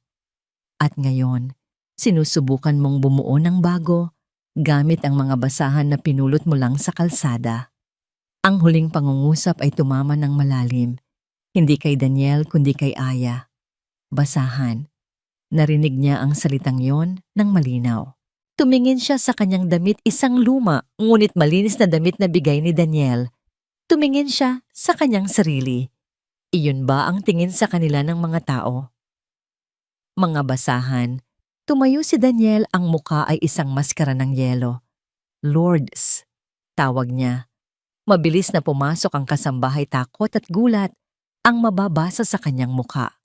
At ngayon, sinusubukan mong bumuo ng bago gamit ang mga basahan na pinulot mo lang sa kalsada. Ang huling pangungusap ay tumama ng malalim, hindi kay Daniel kundi kay Aya. Basahan. Narinig niya ang salitang yon ng malinaw. Tumingin siya sa kanyang damit, isang luma ngunit malinis na damit na bigay ni Daniel. Tumingin siya sa kanyang sarili. Iyon ba ang tingin sa kanila ng mga tao? Mga basahan. Tumayo si Daniel, ang muka ay isang maskara ng yelo. Lourdes, tawag niya. Mabilis na pumasok ang kasambahay, takot at gulat ang mababasa sa kanyang muka.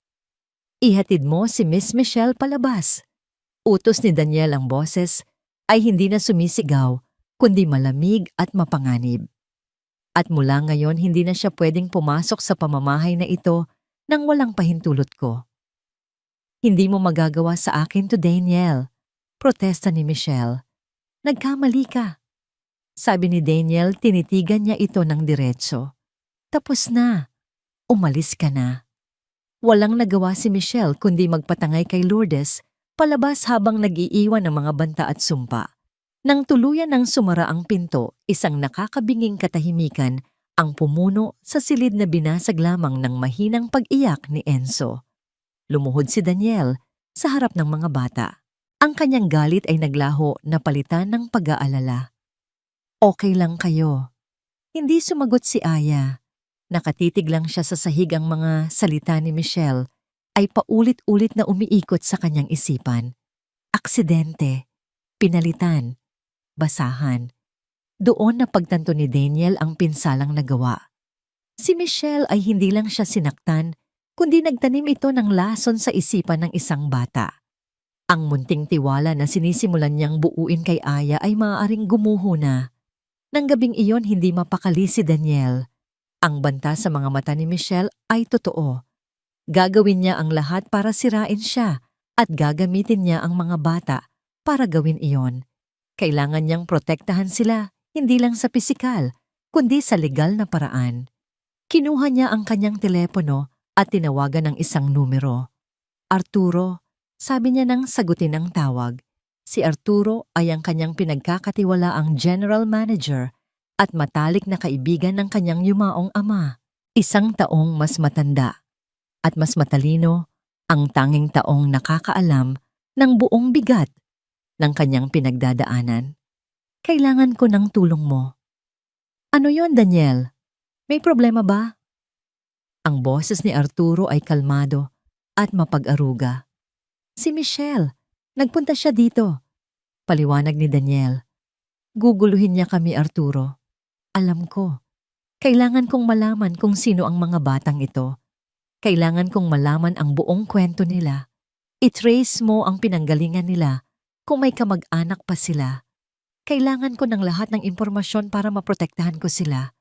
Ihatid mo si Miss Michelle palabas. Utos ni Daniel. Ang boses ay hindi na sumisigaw, kundi malamig at mapanganib. At mula ngayon hindi na siya pwedeng pumasok sa pamamahay na ito nang walang pahintulot ko. Hindi mo magagawa sa akin to, Daniel, protesta ni Michelle. Nagkamali ka. Sabi ni Daniel, tinitigan niya ito ng diretso. Tapos na. Umalis ka na. Walang nagawa si Michelle kundi magpatangay kay Lourdes palabas habang nag-iiwan ng mga banta at sumpa. Nang tuluyan ng sumara ang pinto, isang nakakabinging katahimikan ang pumuno sa silid na binasag lamang ng mahinang pag-iyak ni Enzo. Lumuhod si Daniel sa harap ng mga bata. Ang kanyang galit ay naglaho na palitan ng pag-aalala. Okay lang kayo. Hindi sumagot si Aya. Nakatitig lang siya sa sahig. Ang mga salita ni Michelle ay paulit-ulit na umiikot sa kanyang isipan. Aksidente, pinalitan, basahan. Doon na pagtanto ni Daniel ang pinsalang nagawa. Si Michelle ay hindi lang siya sinaktan, kundi nagtanim ito ng lason sa isipan ng isang bata. Ang munting tiwala na sinisimulan niyang buuin kay Aya ay maaaring gumuho na. Nang gabing iyon hindi mapakali si Daniel. Ang banta sa mga mata ni Michelle ay totoo. Gagawin niya ang lahat para sirain siya at gagamitin niya ang mga bata para gawin iyon. Kailangan niyang protektahan sila, hindi lang sa pisikal, kundi sa legal na paraan. Kinuha niya ang kanyang telepono at tinawagan ng isang numero. Arturo, sabi niya nang sagutin ang tawag. Si Arturo ay ang kanyang pinagkakatiwalaang general manager at matalik na kaibigan ng kanyang yumaong ama. 1 taong mas matanda at mas matalino, ang tanging taong nakakaalam ng buong bigat ng kanyang pinagdadaanan. Kailangan ko ng tulong mo. Ano yon, Daniel? May problema ba? Ang boses ni Arturo ay kalmado at mapag-aruga. Si Michelle, nagpunta siya dito. Paliwanag ni Daniel. Guguluhin niya kami, Arturo. Alam ko. Kailangan kong malaman kung sino ang mga batang ito. Kailangan kong malaman ang buong kwento nila. I-trace mo ang pinanggalingan nila kung may kamag-anak pa sila. Kailangan ko ng lahat ng impormasyon para maprotektahan ko sila.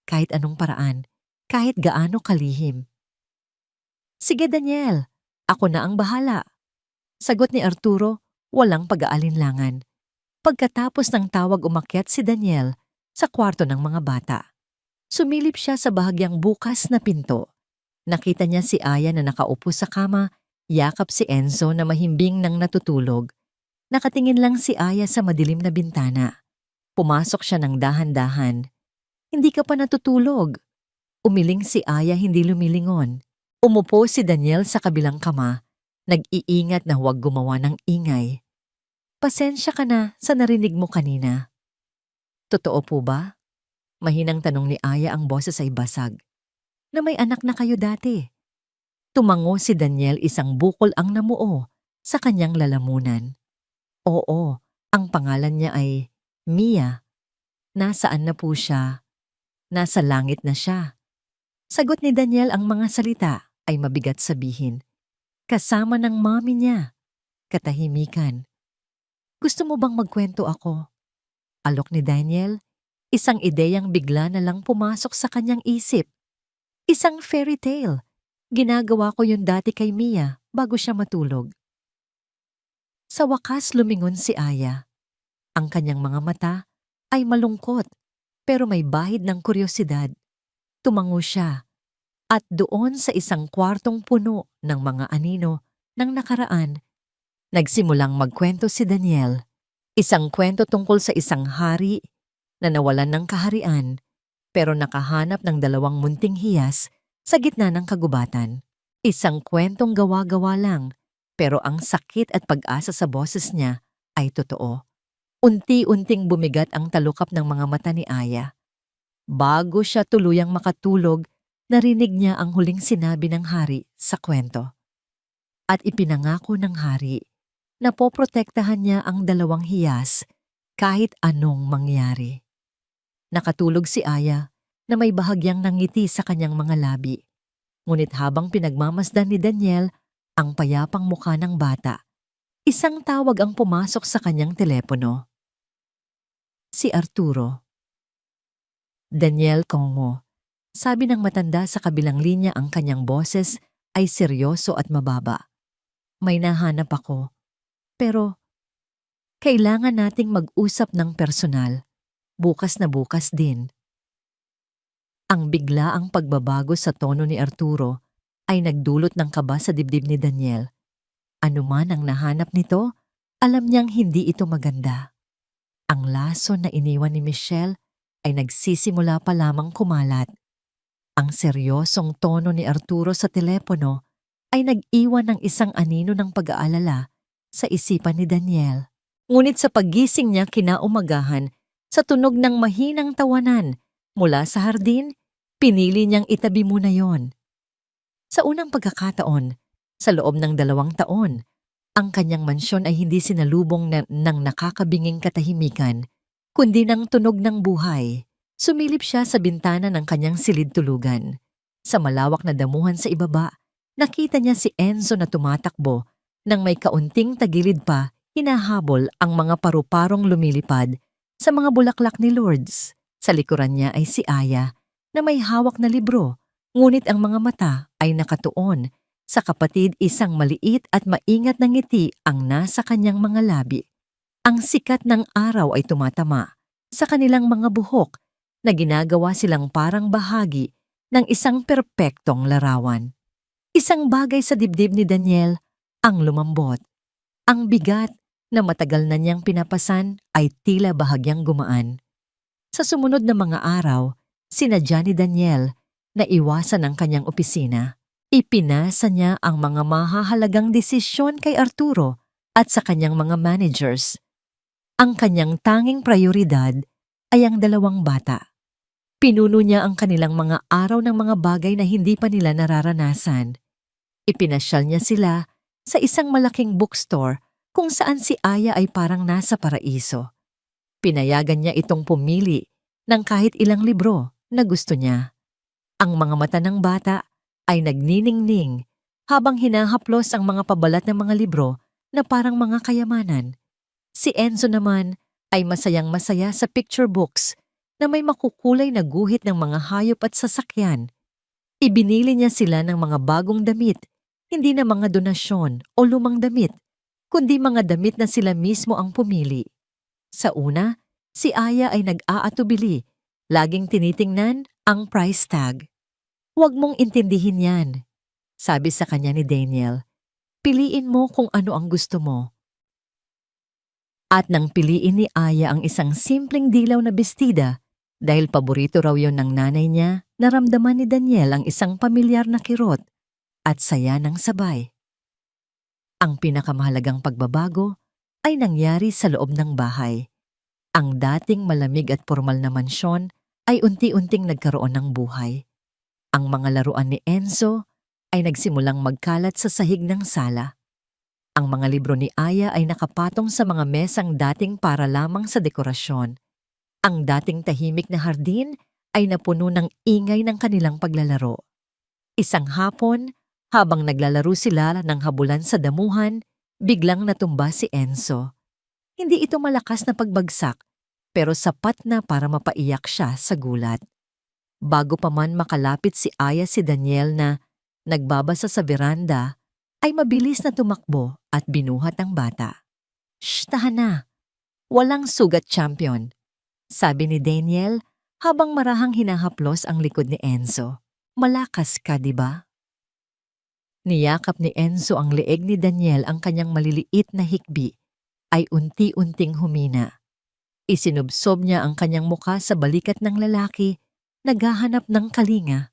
Kahit anong paraan, kahit gaano kalihim. Sige, Daniel. Ako na ang bahala. Sagot ni Arturo, walang pag-aalinlangan. Pagkatapos ng tawag, umakyat si Daniel sa kwarto ng mga bata. Sumilip siya sa bahagyang bukas na pinto. Nakita niya si Aya na nakaupo sa kama, yakap si Enzo na mahimbing nang natutulog. Nakatingin lang si Aya sa madilim na bintana. Pumasok siya ng dahan-dahan. Hindi ka pa natutulog. Umiling si Aya, hindi lumilingon. Umupo si Daniel sa kabilang kama, nag-iingat na huwag gumawa ng ingay. Pasensya ka na sa narinig mo kanina. Totoo po ba? Mahinang tanong ni Aya, ang boses ay basag. Na may anak na kayo dati. Tumango si Daniel, isang bukol ang namuo sa kanyang lalamunan. Oo, ang pangalan niya ay Mia. Nasaan na po siya? Nasa langit na siya. Sagot ni Daniel, ang mga salita ay mabigat sabihin. Kasama ng mommy niya. Katahimikan. Gusto mo bang magkwento ako? Alok ni Daniel, isang ideyang bigla na lang pumasok sa kanyang isip. Isang fairy tale. Ginagawa ko yun dati kay Mia bago siya matulog. Sa wakas lumingon si Aya. Ang kanyang mga mata ay malungkot pero may bahid ng kuryosidad. Tumango siya at doon sa isang kwartong puno ng mga anino ng nakaraan, nagsimulang magkwento si Daniel. Isang kwento tungkol sa isang hari na nawalan ng kaharian pero nakahanap ng dalawang munting hiyas sa gitna ng kagubatan. Isang kwentong gawa-gawa lang pero ang sakit at pag-asa sa boses niya ay totoo. Unti-unting bumigat ang talukap ng mga mata ni Aya. Bago siya tuluyang makatulog, narinig niya ang huling sinabi ng hari sa kwento. At ipinangako ng hari na poprotektahan niya ang dalawang hiyas kahit anong mangyari. Nakatulog si Aya na may bahagyang nangiti sa kanyang mga labi. Ngunit habang pinagmamasdan ni Daniel ang payapang mukha ng bata, isang tawag ang pumasok sa kanyang telepono. Si Arturo. Daniel Congo. Sabi ng matanda sa kabilang linya, ang kanyang boses ay seryoso at mababa. May nahanap ako. Pero kailangan nating mag-usap ng personal. Bukas na bukas din. Ang biglaang pagbabago sa tono ni Arturo ay nagdulot ng kaba sa dibdib ni Daniel. Ano man ang nahanap nito, alam niyang hindi ito maganda. Ang lason na iniwan ni Michelle ay nagsisimula pa lamang kumalat. Ang seryosong tono ni Arturo sa telepono ay nag-iwan ng isang anino ng pag-aalala sa isipan ni Daniel. Ngunit sa paggising niya kinaumagahan, sa tunog ng mahinang tawanan mula sa hardin, pinili niyang itabi muna yon. Sa unang pagkakataon, sa loob ng 2 taon, ang kanyang mansyon ay hindi sinalubong ng nakakabinging katahimikan, kundi ng tunog ng buhay. Sumilip siya sa bintana ng kanyang silid-tulugan. Sa malawak na damuhan sa ibaba, nakita niya si Enzo na tumatakbo. Nang may kaunting tagilid pa, hinahabol ang mga paru-parong lumilipad sa mga bulaklak ni Lourdes. Sa likuran niya ay si Aya na may hawak na libro, ngunit ang mga mata ay nakatuon sa kapatid. Isang maliit at maingat na ngiti ang nasa kanyang mga labi. Ang sikat ng araw ay tumatama sa kanilang mga buhok na ginagawa silang parang bahagi ng isang perpektong larawan. Isang bagay sa dibdib ni Daniel ang lumambot. Ang bigat na matagal na niyang pinapasan ay tila bahagyang gumaan. Sa sumunod na mga araw, sinadya ni Daniel na iwasan ang kanyang opisina. Ipinasa niya ang mga mahahalagang desisyon kay Arturo at sa kanyang mga managers. Ang kanyang tanging prioridad ay ang 2 bata. Pinuno niya ang kanilang mga araw ng mga bagay na hindi pa nila nararanasan. Ipinasyal niya sila sa isang malaking bookstore kung saan si Aya ay parang nasa paraiso. Pinayagan niya itong pumili ng kahit ilang libro na gusto niya. Ang mga mata ng bata ay nagniningning habang hinahaplos ang mga pabalat ng mga libro na parang mga kayamanan. Si Enzo naman ay masayang-masaya sa picture books na may makukulay na guhit ng mga hayop at sasakyan. Ibinili niya sila ng mga bagong damit, hindi na mga donasyon o lumang damit, kundi mga damit na sila mismo ang pumili. Sa una, si Aya ay nag-aatubili, laging tinitingnan ang price tag. "Huwag mong intindihin yan," sabi sa kanya ni Daniel. "Piliin mo kung ano ang gusto mo." At nang piliin ni Aya ang isang simpleng dilaw na bestida, dahil paborito raw yon ng nanay niya, naramdaman ni Daniel ang isang pamilyar na kirot at saya ng sabay. Ang pinakamahalagang pagbabago ay nangyari sa loob ng bahay. Ang dating malamig at formal na mansyon ay unti-unting nagkaroon ng buhay. Ang mga laruan ni Enzo ay nagsimulang magkalat sa sahig ng sala. Ang mga libro ni Aya ay nakapatong sa mga mesang dating para lamang sa dekorasyon. Ang dating tahimik na hardin ay napuno ng ingay ng kanilang paglalaro. Isang hapon, habang naglalaro sila ng habulan sa damuhan, biglang natumba si Enzo. Hindi ito malakas na pagbagsak, pero sapat na para mapaiyak siya sa gulat. Bago pa man makalapit si Aya si Daniel na nagbabasa sa veranda, ay mabilis na tumakbo at binuhat ang bata. "Shh, tahan na. Walang sugat, champion," sabi ni Daniel habang marahang hinahaplos ang likod ni Enzo. "Malakas ka, di ba?" Niyakap ni Enzo ang leeg ni Daniel, ang kanyang maliliit na hikbi ay unti-unting humina. Isinubsob niya ang kanyang mukha sa balikat ng lalaki, naghahanap ng kalinga.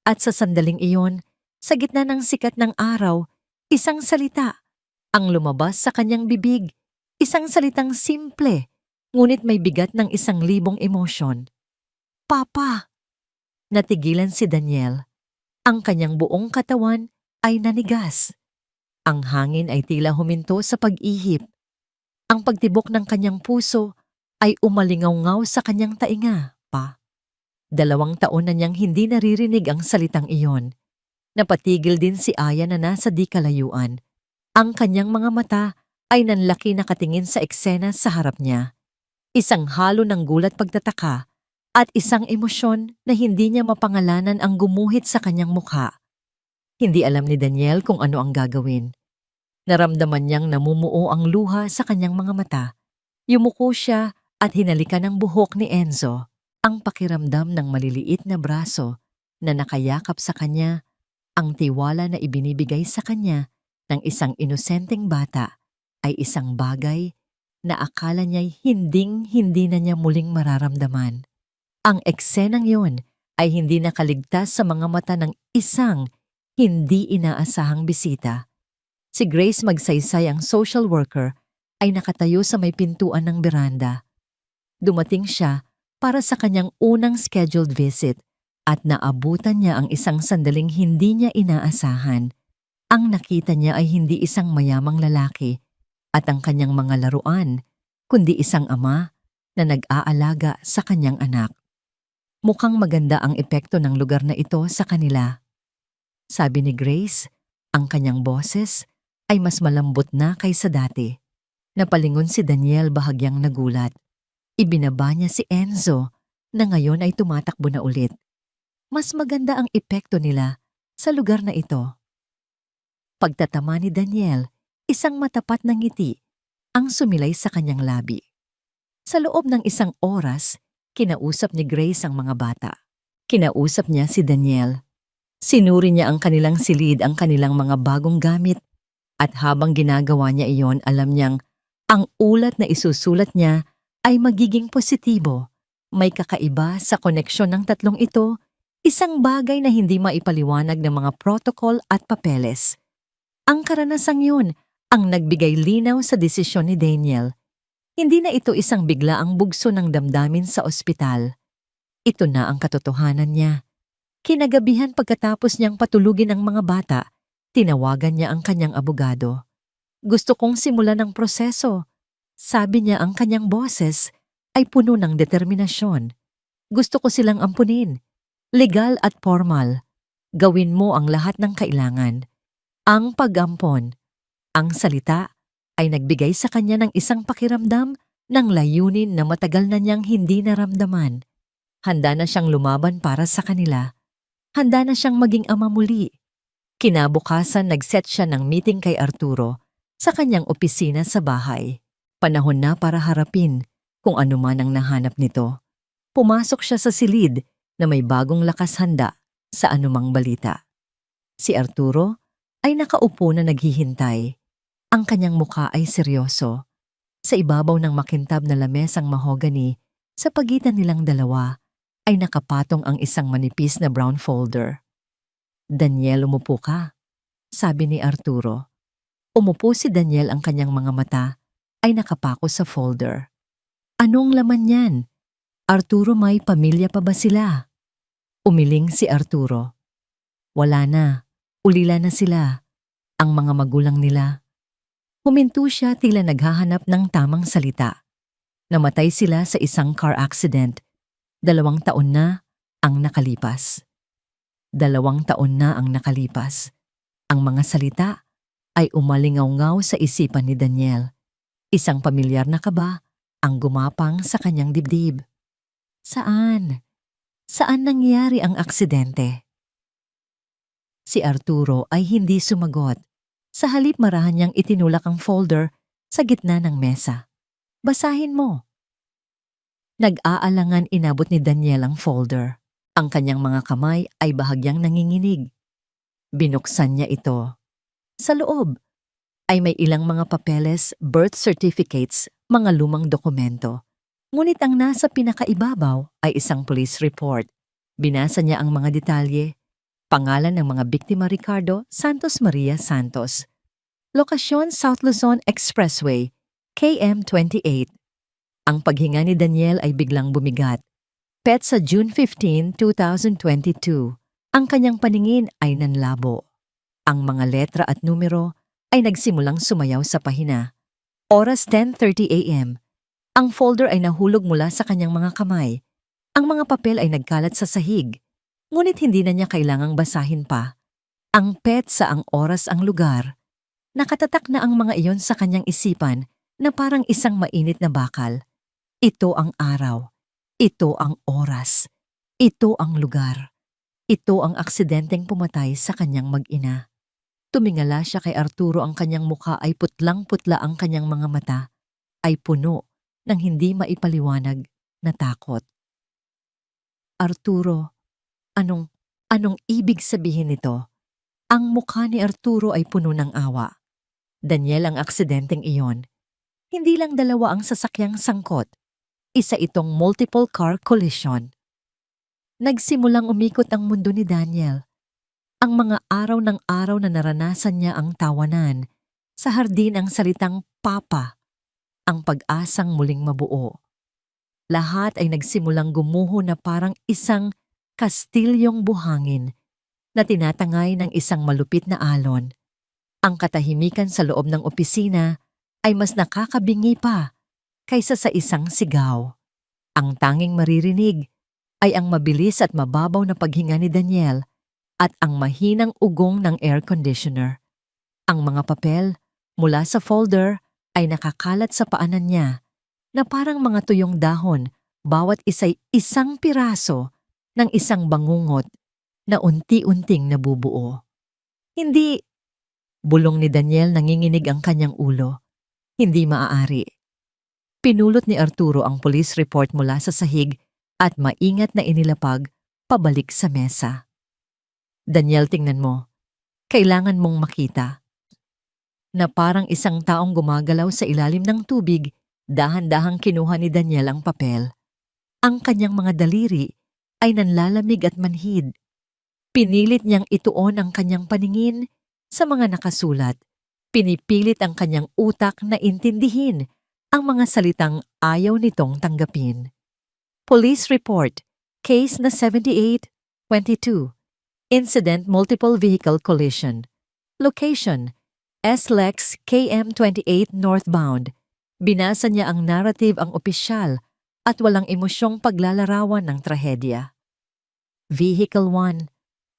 At sa sandaling iyon, sa gitna ng sikat ng araw, isang salita ang lumabas sa kanyang bibig, isang salitang simple, ngunit may bigat ng 1,000 emosyon. "Papa!" Natigilan si Daniel. Ang kanyang buong katawan ay nanigas. Ang hangin ay tila huminto sa pag-ihip. Ang pagtibok ng kanyang puso ay umalingaw-ngaw sa kanyang tainga, pa. 2 taon na niyang hindi naririnig ang salitang iyon. Napatigil din si Aya na nasa di kalayuan. Ang kanyang mga mata ay nanlaki nakatingin sa eksena sa harap niya. Isang halo ng gulat, pagtataka, at isang emosyon na hindi niya mapangalanan ang gumuhit sa kanyang mukha. Hindi alam ni Daniel kung ano ang gagawin. Naramdaman niyang namumuo ang luha sa kanyang mga mata. Yumuko siya at hinalikan ng buhok ni Enzo. Ang pakiramdam ng maliliit na braso na nakayakap sa kanya, ang tiwala na ibinibigay sa kanya ng isang inosenteng bata, ay isang bagay na akala niya'y hinding-hindi na niya muling mararamdaman. Ang eksenang yon ay hindi nakaligtas sa mga mata ng isang hindi inaasahang bisita. Si Grace Magsaysay, ang social worker, ay nakatayo sa may pintuan ng beranda. Dumating siya para sa kanyang unang scheduled visit at naabutan niya ang isang sandaling hindi niya inaasahan. Ang nakita niya ay hindi isang mayamang lalaki at ang kanyang mga laruan, kundi isang ama na nag-aalaga sa kanyang anak. Mukhang maganda ang epekto ng lugar na ito sa kanila. Sabi ni Grace, ang kanyang boses ay mas malambot na kaysa dati. Napalingon si Daniel, bahagyang nagulat. Ibinaba niya si Enzo na ngayon ay tumatakbo na ulit. Mas maganda ang epekto nila sa lugar na ito. Pagtatama ni Daniel, isang matapat na ngiti ang sumilay sa kanyang labi. Sa loob ng 1 oras, kinausap ni Grace ang mga bata. Kinausap niya si Daniel. Sinuri niya ang kanilang silid, ang kanilang mga bagong gamit, at habang ginagawa niya iyon, alam niyang ang ulat na isusulat niya ay magiging positibo. May kakaiba sa koneksyon ng tatlong ito, isang bagay na hindi maipaliwanag ng mga protocol at papeles. Ang karanasang yun ang nagbigay linaw sa desisyon ni Daniel. Hindi na ito isang biglaang bugso ng damdamin sa ospital. Ito na ang katotohanan niya. Kinagabihan, pagkatapos niyang patulugin ang mga bata, tinawagan niya ang kanyang abogado. "Gusto kong simulan ang proseso." Sabi niya, ang kanyang boses ay puno ng determinasyon. "Gusto ko silang ampunin. Legal at formal. Gawin mo ang lahat ng kailangan." Ang pag-ampon, ang salita, ay nagbigay sa kanya ng isang pakiramdam ng layunin na matagal na niyang hindi naramdaman. Handa na siyang lumaban para sa kanila. Handa na siyang maging ama muli. Kinabukasan, nag-set siya ng meeting kay Arturo sa kanyang opisina sa bahay. Panahon na para harapin kung ano man ang nahanap nito. Pumasok siya sa silid na may bagong lakas, handa sa anumang balita. Si Arturo ay nakaupo na naghihintay. Ang kanyang mukha ay seryoso. Sa ibabaw ng makintab na lamesang mahogany, sa pagitan nilang dalawa, ay nakapatong ang isang manipis na brown folder. "Daniel, umupo ka," sabi ni Arturo. Umupo si Daniel, ang kanyang mga mata ay nakapako sa folder. "Anong laman yan? Arturo, may pamilya pa ba sila?" Umiling si Arturo. "Wala na. Ulila na sila. Ang mga magulang nila." Huminto siya, tila naghahanap ng tamang salita. Namatay sila sa isang car accident. 2 taon na ang nakalipas. 2 taon na ang nakalipas. Ang mga salita ay umalingaw-ngaw sa isipan ni Daniel. Isang pamilyar na kaba ang gumapang sa kanyang dibdib. "Saan? Saan nangyari ang aksidente? Si Arturo ay hindi sumagot. Sa halip marahan niyang itinulak ang folder sa gitna ng mesa. Basahin mo. Nag-aalangan inabot ni Daniel ang folder. Ang kanyang mga kamay ay bahagyang nanginginig. Binuksan niya ito. Sa loob ay may ilang mga papeles, birth certificates, mga lumang dokumento. Ngunit ang nasa pinakaibabaw ay isang police report. Binasa niya ang mga detalye. Pangalan ng mga biktima Ricardo Santos Maria Santos. Lokasyon South Luzon Expressway, KM28. Ang paghinga ni Daniel ay biglang bumigat. Petsa June 15, 2022. Ang kanyang paningin ay nanlabo. Ang mga letra at numero ay nagsimulang sumayaw sa pahina. Oras 10:30 a.m. Ang folder ay nahulog mula sa kanyang mga kamay. Ang mga papel ay nagkalat sa sahig. Ngunit hindi na niya kailangang basahin pa. Ang petsa, ang oras, ang lugar. Nakatatak na ang mga iyon sa kanyang isipan na parang isang mainit na bakal. Ito ang araw. Ito ang oras. Ito ang lugar. Ito ang aksidenteng pumatay sa kanyang mag-ina. Tumingala siya kay Arturo, ang kanyang mukha ay putlang-putla, ang kanyang mga mata ay puno ng hindi maipaliwanag na takot. Arturo, anong ibig sabihin nito? Ang mukha ni Arturo ay puno ng awa. Daniel, ang aksidenteng iyon, hindi lang dalawa ang sasakyang sangkot. Isa itong multiple car collision. Nagsimulang umikot ang mundo ni Daniel. Ang mga araw ng araw na naranasan niya ang tawanan, sa hardin ang salitang papa, ang pag-asang muling mabuo. Lahat ay nagsimulang gumuho na parang isang kastilyong buhangin na tinatangay ng isang malupit na alon. Ang katahimikan sa loob ng opisina ay mas nakakabingi pa kaysa sa isang sigaw. Ang tanging maririnig ay ang mabilis at mababaw na paghinga ni Daniel at ang mahinang ugong ng air conditioner. Ang mga papel mula sa folder ay nakakalat sa paanan niya na parang mga tuyong dahon, bawat isa'y isang piraso ng isang bangungot na unti-unting nabubuo. Hindi, bulong ni Daniel, nanginginig ang kanyang ulo. Hindi maaari. Pinulot ni Arturo ang police report mula sa sahig at maingat na inilapag pabalik sa mesa. Daniel, tingnan mo. Kailangan mong makita. Na parang isang taong gumagalaw sa ilalim ng tubig, dahan-dahang kinuha ni Daniel ang papel. Ang kanyang mga daliri ay nanlalamig at manhid. Pinilit niyang ituon ang kanyang paningin sa mga nakasulat. Pinipilit ang kanyang utak na intindihin ang mga salitang ayaw nitong tanggapin. Police report, case na 7822. Incident multiple vehicle collision. Location, SLEX KM28 northbound. Binasa niya ang narrative, ang opisyal, at walang emosyong paglalarawan ng trahedya. Vehicle 1,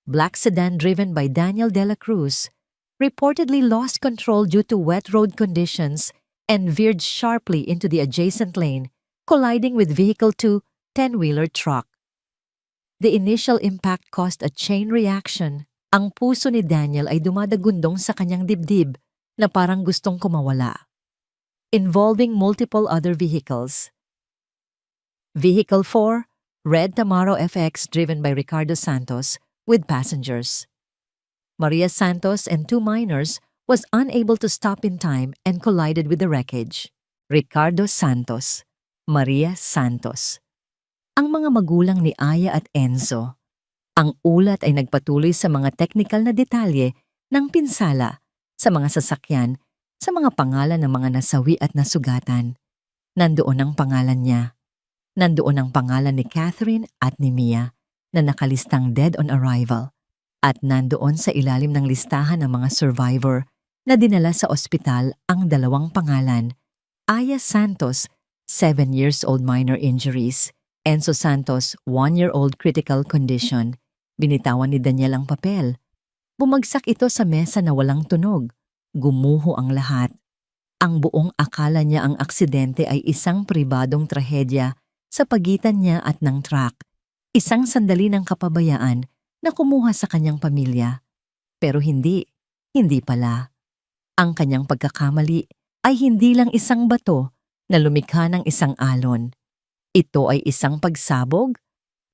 black sedan driven by Daniel De La Cruz, reportedly lost control due to wet road conditions and veered sharply into the adjacent lane, colliding with Vehicle 2, 10-wheeler truck. The initial impact caused a chain reaction. Ang puso ni Daniel ay dumadagundong sa kanyang dibdib na parang gustong kumawala. Involving multiple other vehicles. Vehicle 4, red Tamaro FX driven by Ricardo Santos with passengers. Maria Santos and 2 minors was unable to stop in time and collided with the wreckage. Ricardo Santos, Maria Santos. Ang mga magulang ni Aya at Enzo. Ang ulat ay nagpatuloy sa mga teknikal na detalye ng pinsala sa mga sasakyan, sa mga pangalan ng mga nasawi at nasugatan. Nandoon ang pangalan niya. Nandoon ang pangalan ni Catherine at ni Mia na nakalistang dead on arrival. At nandoon sa ilalim ng listahan ng mga survivor na dinala sa ospital ang 2 pangalan. Aya Santos, 7 years old minor injuries. Enzo Santos, 1-year-old critical condition. Binitawan ni Daniel ang papel. Bumagsak ito sa mesa na walang tunog. Gumuho ang lahat. Ang buong akala niya ang aksidente ay isang pribadong trahedya sa pagitan niya at ng truck. Isang sandali ng kapabayaan na kumuha sa kanyang pamilya. Pero hindi pala. Ang kanyang pagkakamali ay hindi lang isang bato na lumikha ng isang alon. Ito ay isang pagsabog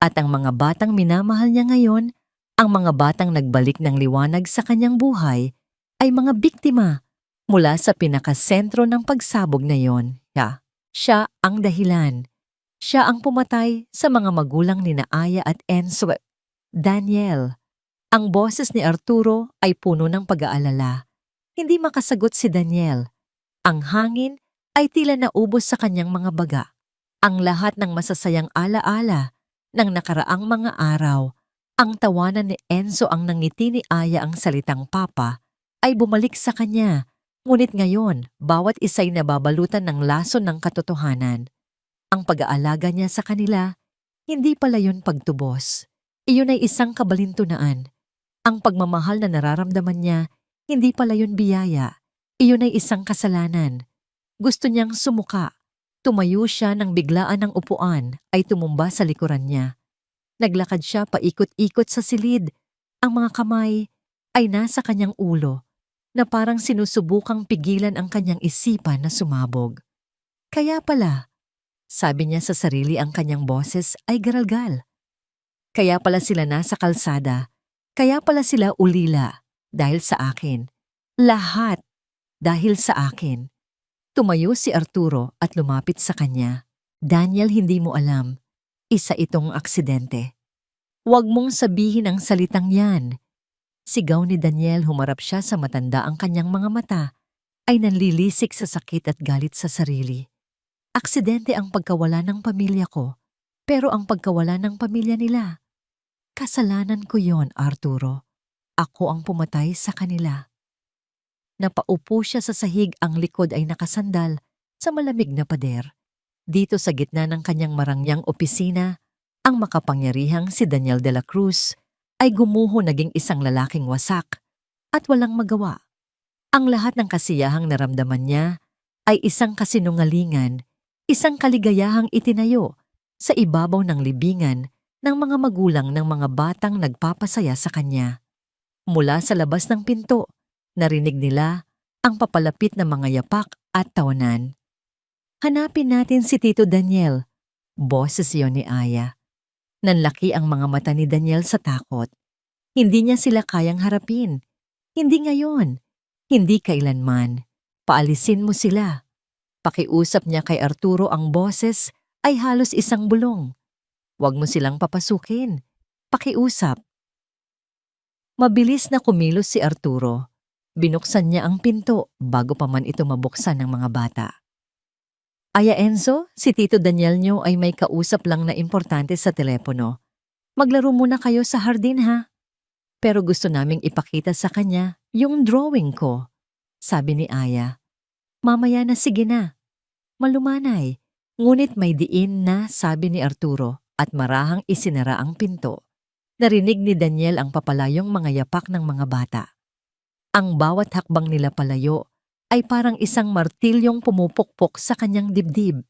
at ang mga batang minamahal niya ngayon, ang mga batang nagbalik ng liwanag sa kanyang buhay, ay mga biktima mula sa pinakasentro ng pagsabog na yon. Siya ang dahilan. Siya ang pumatay sa mga magulang ni Aya at Enzo. Daniel. Ang boses ni Arturo ay puno ng pag-aalala. Hindi makasagot si Daniel. Ang hangin ay tila naubos sa kanyang mga baga. Ang lahat ng masasayang alaala ng nakaraang mga araw, ang tawanan ni Enzo, ang nangiti ni Aya, ang salitang papa, ay bumalik sa kanya. Ngunit ngayon, bawat isa'y nababalutan ng lason ng katotohanan. Ang pag-aalaga niya sa kanila, hindi pala yun pagtubos. Iyon ay isang kabalintunaan. Ang pagmamahal na nararamdaman niya, hindi pala yun biyaya. Iyon ay isang kasalanan. Gusto niyang sumuka. Tumayo siya nang biglaan ng upuan ay tumumba sa likuran niya. Naglakad siya paikot-ikot sa silid. Ang mga kamay ay nasa kanyang ulo na parang sinusubukang pigilan ang kanyang isipan na sumabog. Kaya pala, sabi niya sa sarili, ang kanyang boses ay garalgal. Kaya pala sila nasa kalsada. Kaya pala sila ulila dahil sa akin. Lahat dahil sa akin. Tumayo si Arturo at lumapit sa kanya. Daniel, hindi mo alam. Isa itong aksidente. Huwag mong sabihin ang salitang yan. Sigaw ni Daniel. Humarap siya sa matanda. Ang kanyang mga mata ay nanlilisik sa sakit at galit sa sarili. Aksidente ang pagkawala ng pamilya ko, pero ang pagkawala ng pamilya nila, kasalanan ko yon, Arturo. Ako ang pumatay sa kanila. Napaupo siya sa sahig, ang likod ay nakasandal sa malamig na pader. Dito sa gitna ng kanyang marangyang opisina, ang makapangyarihang si Daniel de la Cruz ay gumuho, naging isang lalaking wasak at walang magawa. Ang lahat ng kasiyahang naramdaman niya ay isang kasinungalingan, isang kaligayahang itinayo sa ibabaw ng libingan ng mga magulang ng mga batang nagpapasaya sa kanya. Mula sa labas ng pinto, narinig nila ang papalapit na mga yapak at tawanan. Hanapin natin si Tito Daniel. Boses yon ni Aya. Nanlaki ang mga mata ni Daniel sa takot. Hindi niya sila kayang harapin. Hindi ngayon. Hindi kailanman. Paalisin mo sila. Pakiusap niya kay Arturo, ang boses ay halos isang bulong. Huwag mo silang papasukin. Pakiusap. Mabilis na kumilos si Arturo. Binuksan niya ang pinto bago pa man ito mabuksan ng mga bata. Aya, Enzo, si Tito Daniel niyo ay may kausap lang na importante sa telepono. Maglaro muna kayo sa hardin, ha? Pero gusto naming ipakita sa kanya yung drawing ko, sabi ni Aya. Mamaya na, sige na. Malumanay, ngunit may diin na, sabi ni Arturo, at marahang isinara ang pinto. Narinig ni Daniel ang papalayong mga yapak ng mga bata. Ang bawat hakbang nila palayo ay parang isang martilyong pumupukpok sa kanyang dibdib.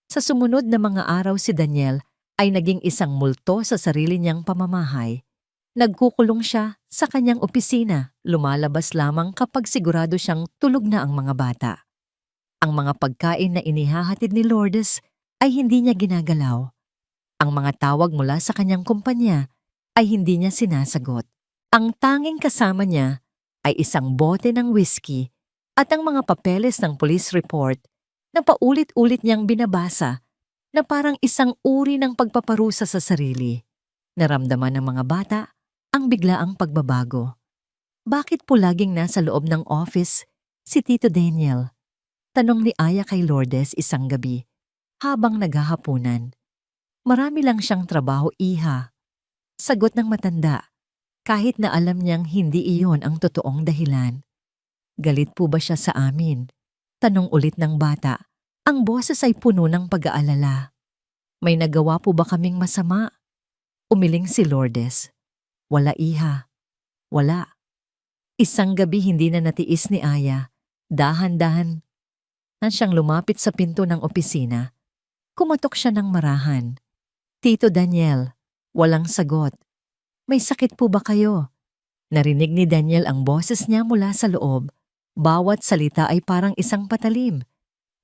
Sa sumunod na mga araw, si Daniel ay naging isang multo sa sarili niyang pamamahay. Nagkukulong siya sa kanyang opisina, lumalabas lamang kapag sigurado siyang tulog na ang mga bata. Ang mga pagkain na inihahatid ni Lourdes ay hindi niya ginagalaw. Ang mga tawag mula sa kanyang kumpanya ay hindi niya sinasagot. Ang tanging kasama niya ay isang bote ng whiskey at ang mga papeles ng police report na paulit-ulit niyang binabasa na parang isang uri ng pagpaparusa sa sarili. Naramdaman ng mga bata ang biglaang pagbabago. Bakit po laging nasa loob ng office si Tito Daniel? Tanong ni Aya kay Lourdes isang gabi habang naghahapunan. Marami lang siyang trabaho, iha. Sagot ng matanda, kahit na alam niyang hindi iyon ang totoong dahilan. Galit po ba siya sa amin? Tanong ulit ng bata. Ang boses ay puno ng pag-aalala. May nagawa po ba kaming masama? Umiling si Lourdes. Wala, iha. Wala. Isang gabi hindi na natiis ni Aya. Dahan-dahan na siyang lumapit sa pinto ng opisina. Kumatok siya ng marahan. Tito Daniel, Walang sagot. May sakit po ba kayo? Narinig ni Daniel ang boses niya mula sa loob. Bawat salita ay parang isang patalim.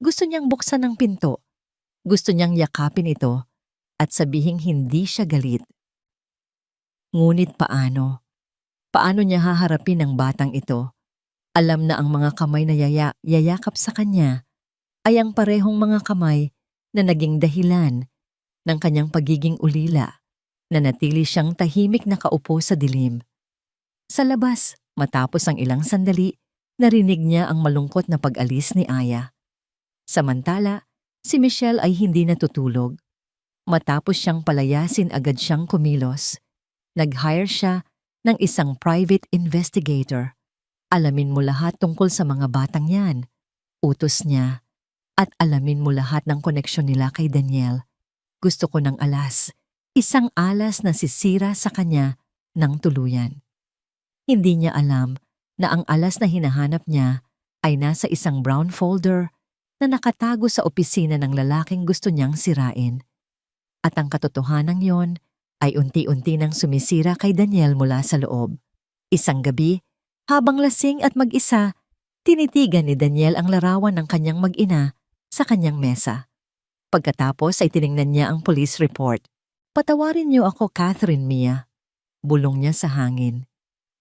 Gusto niyang buksan ang pinto. Gusto niyang yakapin ito at sabihing hindi siya galit. Ngunit paano? Paano niya haharapin ang batang ito? Alam na ang mga kamay na yayakap sa kanya ay ang parehong mga kamay na naging dahilan ng kanyang pagiging ulila. Nanatili siyang tahimik na kaupo sa dilim. Sa labas, matapos ang ilang sandali, narinig niya ang malungkot na pag-alis ni Aya. Samantala, si Michelle ay hindi natutulog. Matapos siyang palayasin, agad siyang kumilos. Nag-hire siya ng isang private investigator. Alamin mo lahat tungkol sa mga batang yan. Utos niya. At alamin mo lahat ng koneksyon nila kay Daniel. Gusto ko ng alas. Isang alas na sisira sa kanya ng tuluyan. Hindi niya alam na ang alas na hinahanap niya ay nasa isang brown folder na nakatago sa opisina ng lalaking gusto niyang sirain. At ang katotohanan yon ay unti-unti nang sumisira kay Daniel mula sa loob. Isang gabi, habang lasing at mag-isa, tinitigan ni Daniel ang larawan ng kanyang mag-ina sa kanyang mesa. Pagkatapos ay tiningnan niya ang police report. Patawarin niyo ako, Catherine Mia. Bulong niya sa hangin.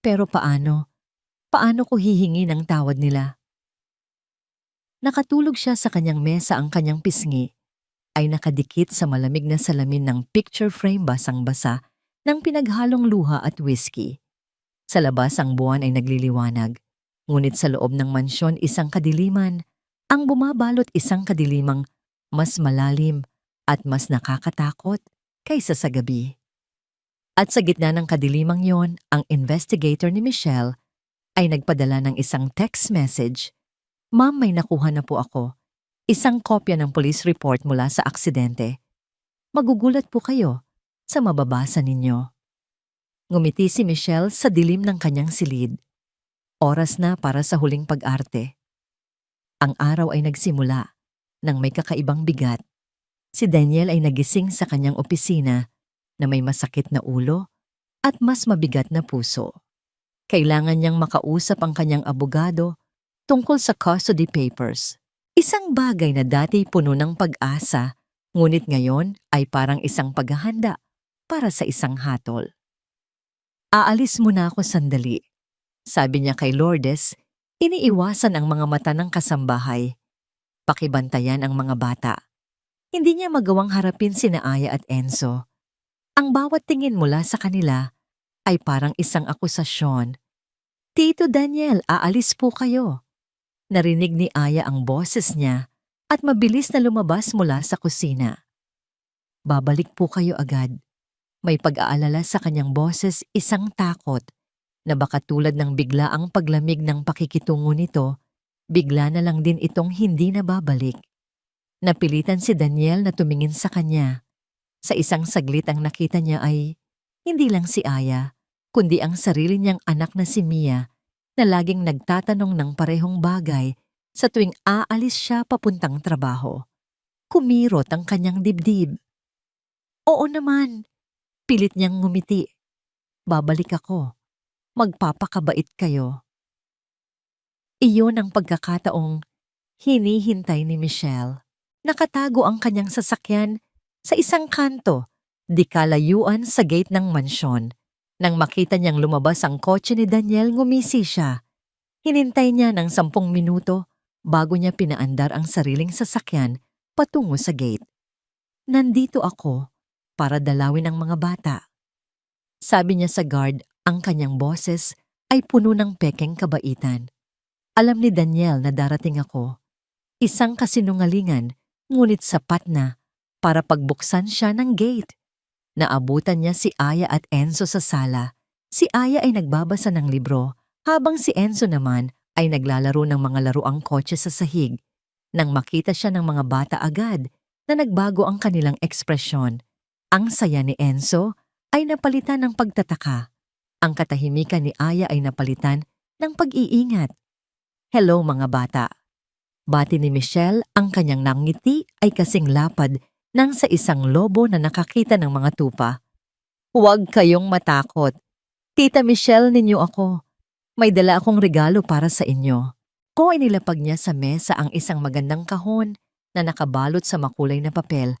Pero paano? Paano ko hihingi ng tawad nila? Nakatulog siya sa kanyang mesa, ang kanyang pisngi ay nakadikit sa malamig na salamin ng picture frame, basang-basa ng pinaghalong luha at whiskey. Sa labas ang buwan ay nagliliwanag, ngunit sa loob ng mansyon isang kadiliman ang bumabalot, isang kadilimang mas malalim at mas nakakatakot kaysa sa gabi. At sa gitna ng kadilimang yon, ang investigator ni Michelle ay nagpadala ng isang text message. Ma'am, may nakuha na po ako. Isang kopya ng police report mula sa aksidente. Magugulat po kayo sa mababasa ninyo. Ngumiti si Michelle sa dilim ng kanyang silid. Oras na para sa huling pag-arte. Ang araw ay nagsimula nang may kakaibang bigat. Si Daniel ay nagising sa kanyang opisina na may masakit na ulo at mas mabigat na puso. Kailangan niyang makausap ang kanyang abogado tungkol sa custody papers. Isang bagay na dati puno ng pag-asa, ngunit ngayon ay parang isang paghahanda para sa isang hatol. Aalis muna ako sandali. Sabi niya kay Lourdes, iniiwasan ang mga mata ng kasambahay. Pakibantayan ang mga bata. Hindi niya magawang harapin sina Aya at Enzo. Ang bawat tingin mula sa kanila ay parang isang akusasyon. Tito Daniel, aalis po kayo. Narinig ni Aya ang boses niya at mabilis na lumabas mula sa kusina. Babalik po kayo agad. May pag-aalala sa kanyang boses, isang takot na baka tulad ng biglaang paglamig ng pakikitungo nito, bigla na lang din itong hindi na babalik. Napilitan si Daniel na tumingin sa kanya. Sa isang saglit ang nakita niya ay hindi lang si Aya, kundi ang sarili niyang anak na si Mia na laging nagtatanong ng parehong bagay sa tuwing aalis siya papuntang trabaho. Kumirot ang kanyang dibdib. Oo naman, pilit niyang ngumiti. Babalik ako. Magpapakabait kayo. Iyon ang pagkakataong hinihintay ni Michelle. Nakatago ang kanyang sasakyan sa isang kanto, di kalayuan sa gate ng mansyon. Nang makita niyang lumabas ang kotse ni Daniel, ngumisi siya. Hinintay niya ng 10 minuto bago niya pinaandar ang sariling sasakyan patungo sa gate. Nandito ako para dalawin ang mga bata. Sabi niya sa guard, ang kanyang boses ay puno ng pekeng kabaitan. Alam ni Daniel na darating ako. Isang kasinungalingan, ngunit sapat na para pagbuksan siya ng gate. Naabutan niya si Aya at Enzo sa sala. Si Aya ay nagbabasa ng libro, habang si Enzo naman ay naglalaro ng mga laruang kotse sa sahig. Nang makita siya ng mga bata agad na nagbago ang kanilang ekspresyon. Ang saya ni Enzo ay napalitan ng pagtataka. Ang katahimikan ni Aya ay napalitan ng pag-iingat. Hello mga bata. Bati ni Michelle, ang kanyang nangiti ay kasing lapad nang sa isang lobo na nakakita ng mga tupa. Huwag kayong matakot. Tita Michelle ninyo ako. May dala akong regalo para sa inyo. Ko ay nilapag niya sa mesa ang isang magandang kahon na nakabalot sa makulay na papel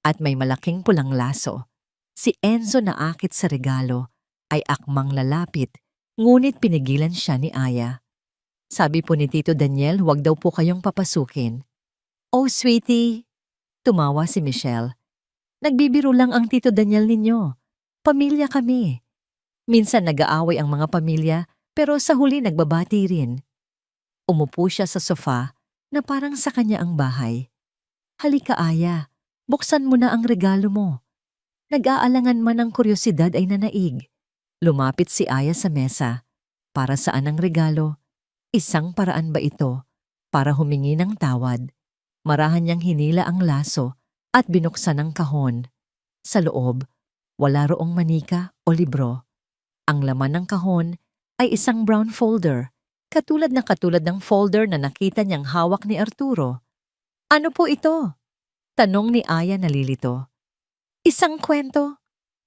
at may malaking pulang laso. Si Enzo na akit sa regalo ay akmang lalapit, ngunit pinigilan siya ni Aya. Sabi po ni Tito Daniel, huwag daw po kayong papasukin. Oh, sweetie, tumawa si Michelle. Nagbibiro lang ang Tito Daniel ninyo. Pamilya kami. Minsan nag-aaway ang mga pamilya, pero sa huli nagbabati rin. Umupo siya sa sofa na parang sa kanya ang bahay. Halika Aya, buksan mo na ang regalo mo. Nag-aalangan man ang kuryosidad ay nanaig. Lumapit si Aya sa mesa. Para saan ang regalo? Isang paraan ba ito para humingi ng tawad? Marahan niyang hinila ang laso at binuksan ang kahon. Sa loob, wala roong manika o libro. Ang laman ng kahon ay isang brown folder, katulad ng folder na nakita niyang hawak ni Arturo. Ano po ito? Tanong ni Aya nalilito. Isang kwento.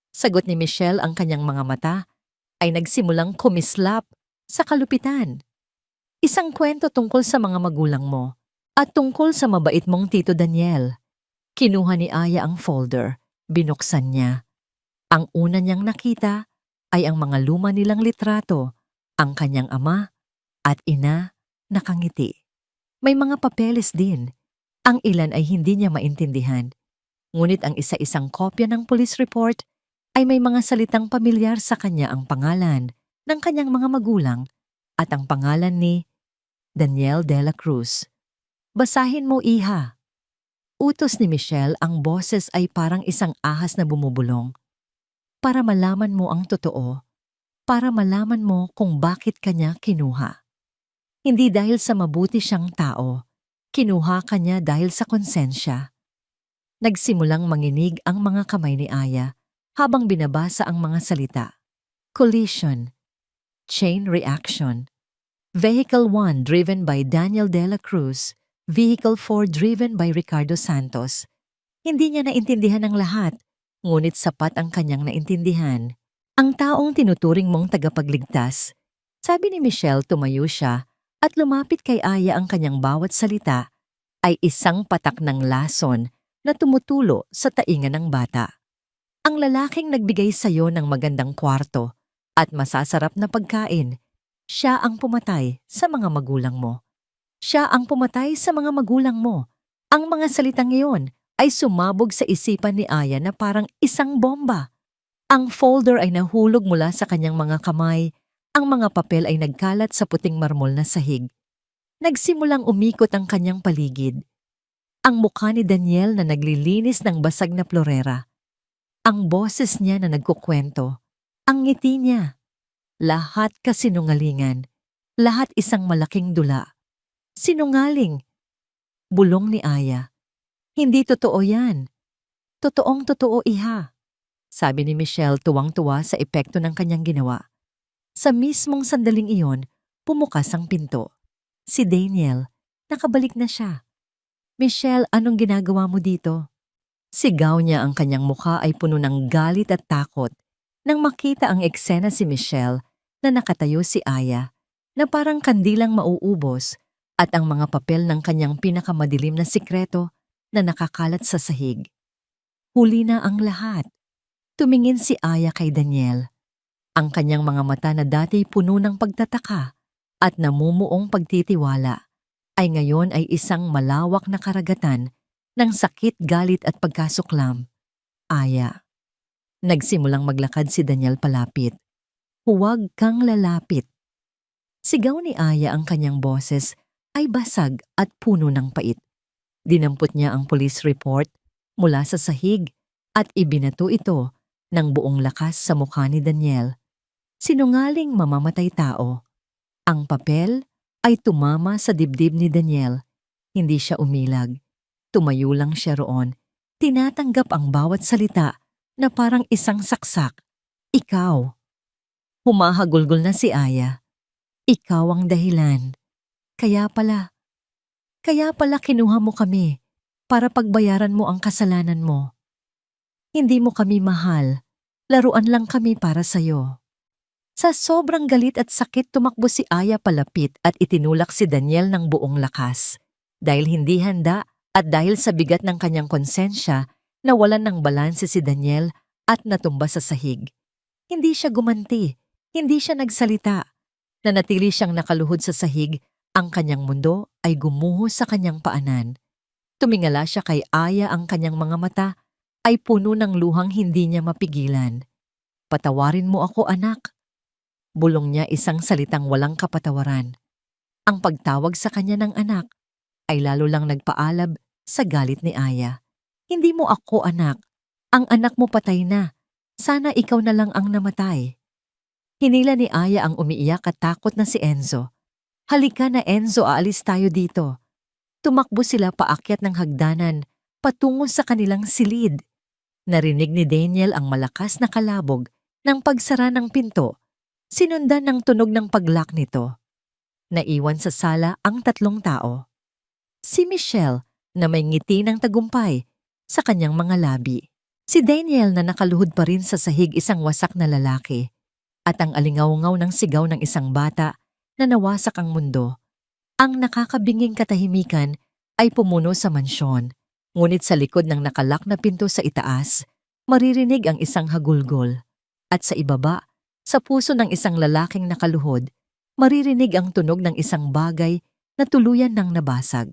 Sagot ni Michelle, ang kanyang mga mata ay nagsimulang kumislap sa kalupitan. Isang kwento tungkol sa mga magulang mo at tungkol sa mabait mong Tito Daniel. Kinuha ni Aya ang folder, binuksan niya. Ang una niyang nakita ay ang mga luma nilang litrato, ang kanyang ama at ina nakangiti. May mga papeles din. Ang ilan ay hindi niya maintindihan. Ngunit ang isa-isang kopya ng police report ay may mga salitang pamilyar sa kanya, ang pangalan ng kanyang mga magulang at ang pangalan ni Daniel de la Cruz. Basahin mo, iha. Utos ni Michelle, ang boses ay parang isang ahas na bumubulong. Para malaman mo ang totoo, para malaman mo kung bakit kanya kinuha. Hindi dahil sa mabuti siyang tao, kinuha kanya dahil sa konsensya. Nagsimulang manginig ang mga kamay ni Aya habang binabasa ang mga salita. Collision. Chain reaction. Vehicle 1 driven by Daniel de la Cruz. Vehicle 4 driven by Ricardo Santos. Hindi niya naintindihan ang lahat, ngunit sapat ang kanyang naintindihan. Ang taong tinuturing mong tagapagligtas. Sabi ni Michelle, tumayo siya at lumapit kay Aya. Ang kanyang bawat salita ay isang patak ng lason na tumutulo sa tainga ng bata. Ang lalaking nagbigay sa'yo ng magandang kwarto at masasarap na pagkain, siya ang pumatay sa mga magulang mo. Siya ang pumatay sa mga magulang mo. Ang mga salitang iyon ay sumabog sa isipan ni Aya na parang isang bomba. Ang folder ay nahulog mula sa kanyang mga kamay. Ang mga papel ay nagkalat sa puting marmol na sahig. Nagsimulang umikot ang kanyang paligid. Ang mukha ni Daniel na naglilinis ng basag na florera. Ang boses niya na nagkukwento. Ang ngiti niya. Lahat kasinungalingan. Lahat isang malaking dula. Sinungaling. Bulong ni Aya. Hindi totoo yan. Totoong totoo, iha. Sabi ni Michelle, tuwang-tuwa sa epekto ng kanyang ginawa. Sa mismong sandaling iyon, pumukas ang pinto. Si Daniel, nakabalik na siya. Michelle, anong ginagawa mo dito? Sigaw niya, ang kanyang mukha ay puno ng galit at takot. Nang makita ang eksena si Michelle na nakatayo si Aya, na parang kandilang mauubos, at ang mga papel ng kanyang pinakamadilim na sikreto na nakakalat sa sahig. Huli na ang lahat. Tumingin si Aya kay Daniel. Ang kanyang mga mata na dati puno ng pagtataka at namumuong pagtitiwala ay ngayon ay isang malawak na karagatan ng sakit, galit at pagkasuklam. Aya. Nagsimulang maglakad si Daniel palapit. Huwag kang lalapit. Sigaw ni Aya, ang kanyang boses ay basag at puno ng pait. Dinampot niya ang police report mula sa sahig at ibinato ito ng buong lakas sa mukha ni Daniel. Sinungaling mamamatay tao. Ang papel ay tumama sa dibdib ni Daniel. Hindi siya umilag. Tumayo lang siya roon. Tinatanggap ang bawat salita na parang isang saksak. Ikaw. Humahagulgol na si Aya. Ikaw ang dahilan. Kaya pala kinuha mo kami para pagbayaran mo ang kasalanan mo. Hindi mo kami mahal. Laruan lang kami para sa'yo." Sa sobrang galit at sakit tumakbo si Aya palapit at itinulak si Daniel ng buong lakas. Dahil hindi handa at dahil sa bigat ng kanyang konsensya, nawalan ng balanse si Daniel at natumba sa sahig. Hindi siya gumanti, hindi siya nagsalita. Nanatili siyang nakaluhod sa sahig, ang kanyang mundo ay gumuho sa kanyang paanan. Tumingala siya kay Aya, ang kanyang mga mata ay puno ng luhang hindi niya mapigilan. "Patawarin mo ako, anak." Bulong niya, isang salitang walang kapatawaran. Ang pagtawag sa kanya ng anak ay lalo lang nagpaalab sa galit ni Aya. "Hindi mo ako anak. Ang anak mo patay na. Sana ikaw na lang ang namatay." Hinila ni Aya ang umiiyak at takot na si Enzo. "Halika na Enzo, aalis tayo dito." Tumakbo sila paakyat ng hagdanan patungo sa kanilang silid. Narinig ni Daniel ang malakas na kalabog ng pagsara ng pinto, sinundan ng tunog ng pag-lock nito. Naiwan sa sala ang tatlong tao. Si Michelle na may ngiti ng tagumpay sa kanyang mga labi. Si Daniel na nakaluhod pa rin sa sahig, isang wasak na lalaki. At ang alingaw-ngaw ng sigaw ng isang bata na nawasak ang mundo. Ang nakakabinging katahimikan ay pumuno sa mansyon. Ngunit sa likod ng nakalak na pinto sa itaas, maririnig ang isang hagulgol. At sa ibaba, sa puso ng isang lalaking nakaluhod, maririnig ang tunog ng isang bagay na tuluyan ng nabasag.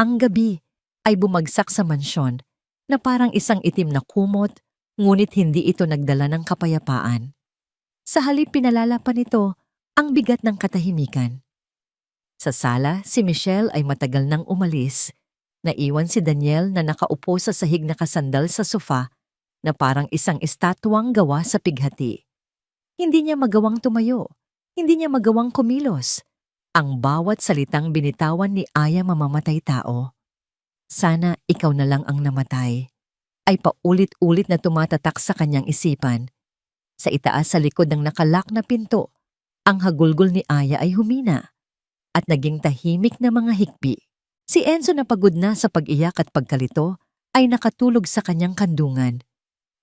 Ang gabi ay bumagsak sa mansyon na parang isang itim na kumot, ngunit hindi ito nagdala ng kapayapaan. Sa halip, pinalala pa nito ang bigat ng katahimikan. Sa sala, si Michelle ay matagal nang umalis. Naiwan si Daniel na nakaupo sa sahig, nakasandal sa sofa na parang isang estatwang gawa sa pighati. Hindi niya magawang tumayo. Hindi niya magawang kumilos. Ang bawat salitang binitawan ni Aya, mamamatay tao. "Sana ikaw na lang ang namatay," ay paulit-ulit na tumatatak sa kanyang isipan. Sa itaas, sa likod ng nakalak na pinto, ang hagulgol ni Aya ay humina at naging tahimik na mga hikbi. Si Enzo, na pagod na sa pag-iyak at pagkalito, ay nakatulog sa kanyang kandungan.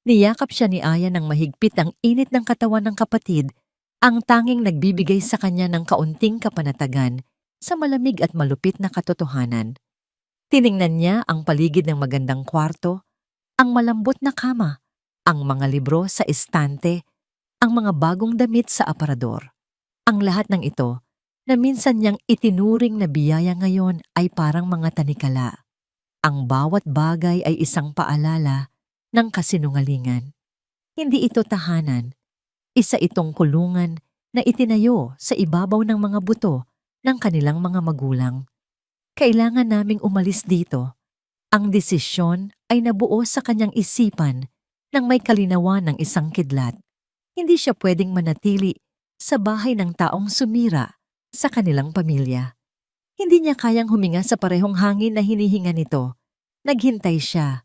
Niyakap siya ni Aya ng mahigpit, ang init ng katawan ng kapatid, ang tanging nagbibigay sa kanya ng kaunting kapanatagan sa malamig at malupit na katotohanan. Tiningnan niya ang paligid ng magandang kwarto, ang malambot na kama, ang mga libro sa estante, ang mga bagong damit sa aparador. Ang lahat ng ito, na minsan niyang itinuring na biyaya, ngayon ay parang mga tanikala. Ang bawat bagay ay isang paalala ng kasinungalingan. Hindi ito tahanan. Isa itong kulungan na itinayo sa ibabaw ng mga buto ng kanilang mga magulang. Kailangan naming umalis dito. Ang desisyon ay nabuo sa kanyang isipan nang may kalinawan ng isang kidlat. Hindi siya pwedeng manatili sa bahay ng taong sumira sa kanilang pamilya. Hindi niya kayang huminga sa parehong hangin na hinihinga nito. Naghintay siya.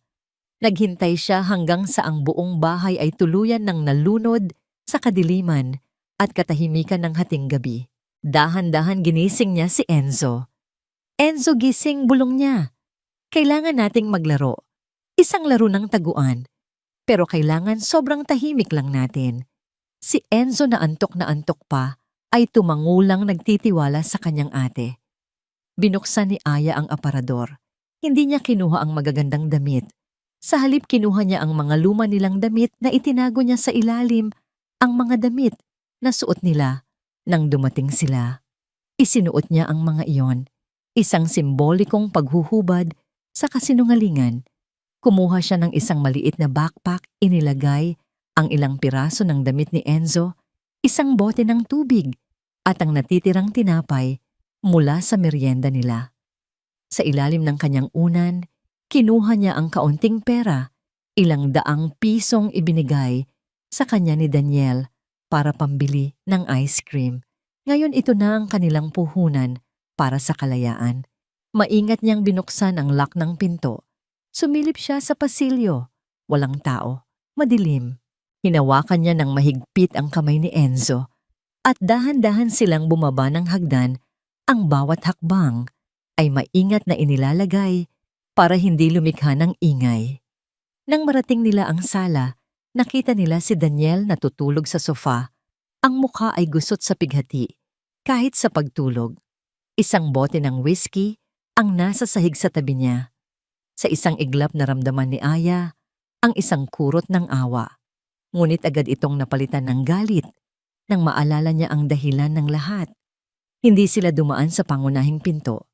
Naghintay siya hanggang sa ang buong bahay ay tuluyan ng nalunod sa kadiliman at katahimikan ng hating gabi. Dahan-dahan ginising niya si Enzo. "Enzo, gising," bulong niya. "Kailangan nating maglaro. Isang laro ng taguan. Pero kailangan sobrang tahimik lang natin." Si Enzo, na antok pa, ay tumangulang, nagtitiwala sa kanyang ate. Binuksan ni Aya ang aparador. Hindi niya kinuha ang magagandang damit. Sa halip, kinuha niya ang mga luma nilang damit na itinago niya sa ilalim, ang mga damit na suot nila nang dumating sila. Isinuot niya ang mga iyon, isang simbolikong paghuhubad sa kasinungalingan. Kumuha siya ng isang maliit na backpack, inilagay ang ilang piraso ng damit ni Enzo, isang bote ng tubig, at ang natitirang tinapay mula sa merienda nila. Sa ilalim ng kanyang unan, kinuha niya ang kaunting pera, ilang daang pisong ibinigay sa kanya ni Daniel para pambili ng ice cream. Ngayon ito na ang kanilang puhunan para sa kalayaan. Maingat niyang binuksan ang lock ng pinto. Sumilip siya sa pasilyo. Walang tao. Madilim. Hinawakan niya ng mahigpit ang kamay ni Enzo at dahan-dahan silang bumaba ng hagdan. Ang bawat hakbang ay maingat na inilalagay para hindi lumikha ng ingay. Nang marating nila ang sala, Nakita nila si Daniel natutulog sa sofa. Ang mukha ay gusot sa pighati. Kahit sa pagtulog, isang bote ng whiskey ang nasa sahig sa tabi niya. Sa isang iglap naramdaman ni Aya ang isang kurot ng awa. Ngunit agad itong napalitan ng galit nang maalala niya ang dahilan ng lahat. Hindi sila dumaan sa pangunahing pinto.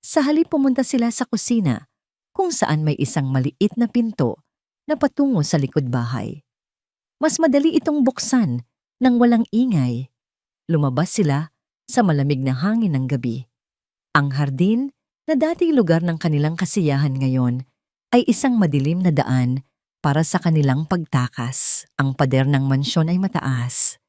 Sa halip pumunta sila sa kusina kung saan may isang maliit na pinto na patungo sa likod bahay. Mas madali itong buksan nang walang ingay. Lumabas sila sa malamig na hangin ng gabi. Ang hardin na dating lugar ng kanilang kasiyahan ngayon ay isang madilim na daan para sa kanilang pagtakas. Ang pader ng mansyon ay mataas.